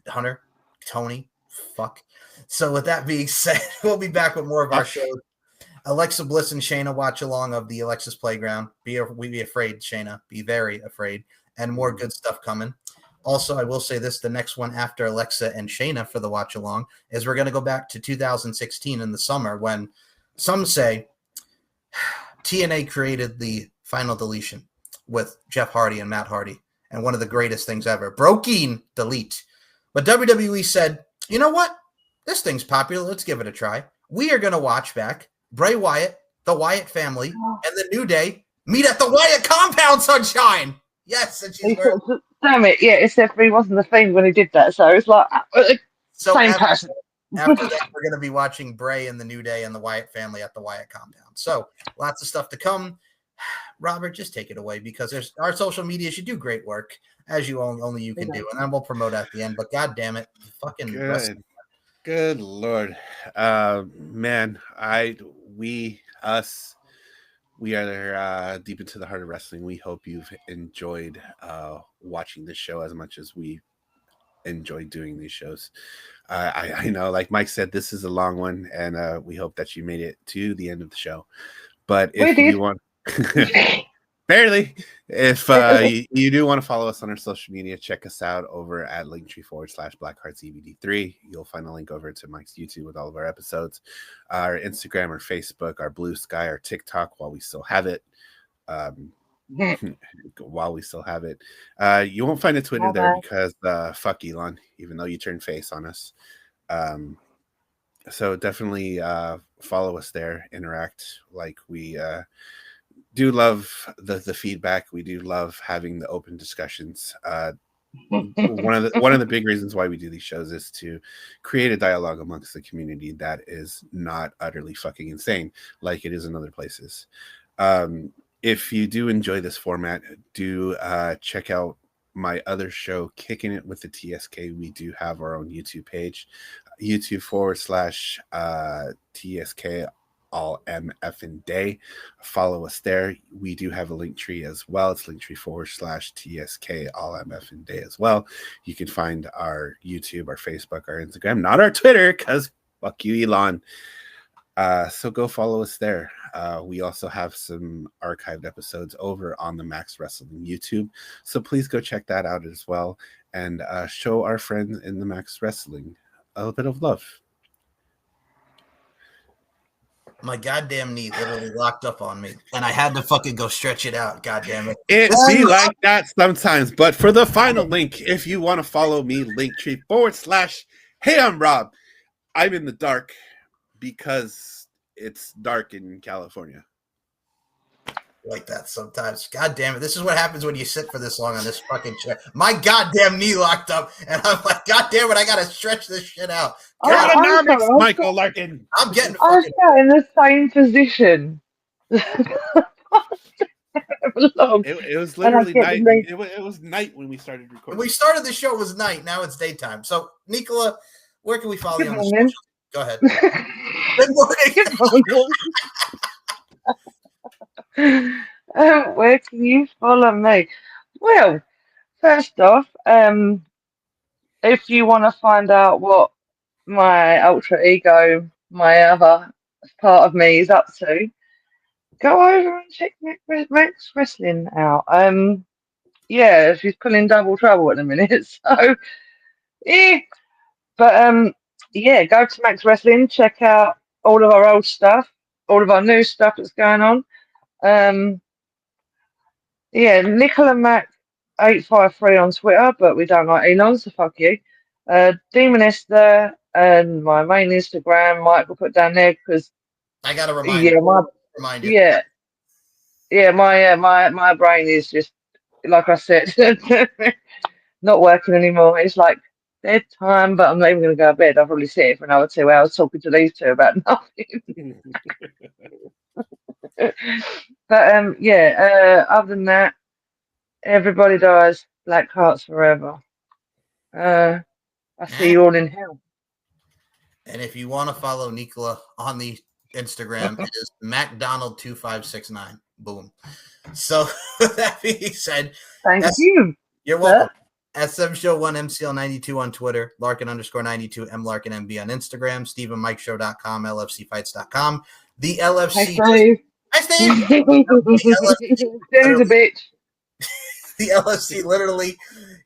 Hunter, Tony, fuck. So with that being said, we'll be back with more of our shows. Alexa Bliss and Shayna watch along of the Alexa's Playground. Be afraid, Shayna. Be very afraid. And more good stuff coming. Also, I will say this, the next one after Alexa and Shayna for the watch along is we're going to go back to 2016 in the summer when some say TNA created the Final Deletion with Jeff Hardy and Matt Hardy, and one of the greatest things ever. Broken Delete. But WWE said, you know what? This thing's popular. Let's give it a try. We are going to watch back Bray Wyatt, the Wyatt family, and the New Day meet at the Wyatt compound, Sunshine. Yes. And she's wearing... Damn it. Yeah, except he wasn't the thing when he did that. So it's like, same person. After that, we're going to be watching Bray and the New Day and the Wyatt family at the Wyatt compound. So lots of stuff to come. Robert, just take it away because there's our social media should do great work as you only you can do, and then we'll promote at the end. But God damn it, fucking good Lord, man, we are deep into the heart of wrestling. We hope you've enjoyed watching this show as much as we enjoy doing these shows. I know, like Mike said, this is a long one, and we hope that you made it to the end of the show. But if you want, barely, if you do want to follow us on our social media, check us out over at linktree/BlackHeartsEVD3. You'll find a link over to Mike's YouTube with all of our episodes, our Instagram, our Facebook, our Blue Sky, our TikTok, while we still have it. While we still have it, you won't find a Twitter there because fuck Elon, even though you turned face on us. So definitely follow us there, interact. Like we do love the feedback. We do love having the open discussions. One of the big reasons why we do these shows is to create a dialogue amongst the community that is not utterly fucking insane like it is in other places. If you do enjoy this format, do check out my other show, Kicking It with the TSK. We do have our own YouTube page, YouTube/TSK all MF and day. Follow us there. We do have a link tree as well. It's linktree/TSK all MF and day as well. You can find our YouTube, our Facebook, our Instagram, not our Twitter, because fuck you, Elon. So go follow us there. We also have some archived episodes over on the Max Wrestling YouTube. So please go check that out as well. And show our friends in the Max Wrestling a little bit of love. My goddamn knee literally locked up on me, and I had to fucking go stretch it out. Goddamn it! It be like that sometimes. But for the final link, if you want to follow me, linktree/Hey, I'm Rob. I'm in the dark because it's dark in California. Like that sometimes. God damn it. This is what happens when you sit for this long on this fucking chair. My goddamn knee locked up, and I'm like, God damn it, I gotta stretch this shit out. Michael Larkin. I'm getting I was in the same position. It was literally night. It was night when we started recording. When we started the show, it was night. Now it's daytime. So, Nicola, where can we follow you on the social? Go ahead. Good morning. Where can you follow me? Well, first off, if you want to find out what my alter ego, my other part of me, is up to, go over and check Max Wrestling out. Yeah, she's pulling double trouble at the minute, so yeah. But yeah, go to Max Wrestling, check out all of our old stuff, all of our new stuff that's going on. Yeah, Nicola Mac 853 on Twitter, but we don't like Elon, so fuck you. Demoness there, and my main Instagram, Michael put down there because I gotta remind you. My brain is just like I said, not working anymore. It's like bedtime, but I'm not even gonna go to bed. I'll probably sit for another 2 hours talking to these two about nothing. But yeah, other than that, Everybody dies. Black hearts forever. I see you all in hell. And if you want to follow Nicola on the Instagram, it is MacDonald2569. Boom. So with that being said, thank you. You're welcome. SM Show 1 MCL92 on Twitter, Larkin_92, MLarkinMB on Instagram, StephenMikeShow.com, LFCfights.com. The LFC. Hi, Steve. There's a bitch. The LFC literally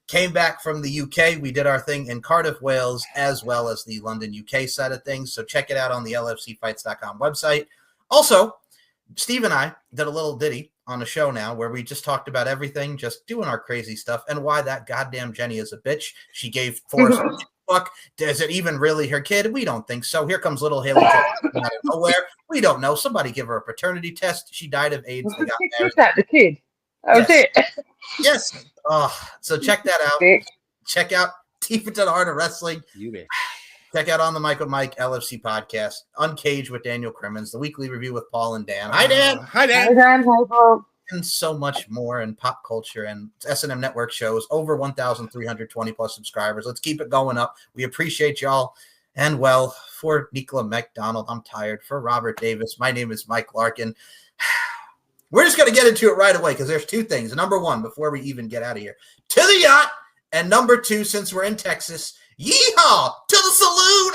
came back from the UK. We did our thing in Cardiff, Wales, as well as the London, UK side of things. So check it out on the LFCfights.com website. Also, Steve and I did a little ditty on the show now where we just talked about everything, just doing our crazy stuff, and why that goddamn Jenny is a bitch. She gave Forrest a fuck. Is it even really her kid? We don't think so. Here comes little Haley out of nowhere. We don't know. Somebody give her a paternity test. She died of AIDS. They got married. That the kid. That was it. Yes. Oh, so check that out. Check out Deep Into the Heart of Wrestling. You bet. Check out On the Mic with Mike, LFC podcast, Uncaged with Daniel Crimmins, the weekly review with Paul and Dan. Hi, Dan. Hi, Dan. Hi, Dan. Hi, Paul. And so much more in pop culture and S&M Network shows. Over 1,320 plus subscribers. Let's keep it going up. We appreciate y'all. And well, for Nicola MacDonald, I'm tired. For Robert Davis, my name is Mike Larkin. We're just going to get into it right away because there's two things. Number one, before we even get out of here, to the yacht. And number two, since we're in Texas, yeehaw to the saloon.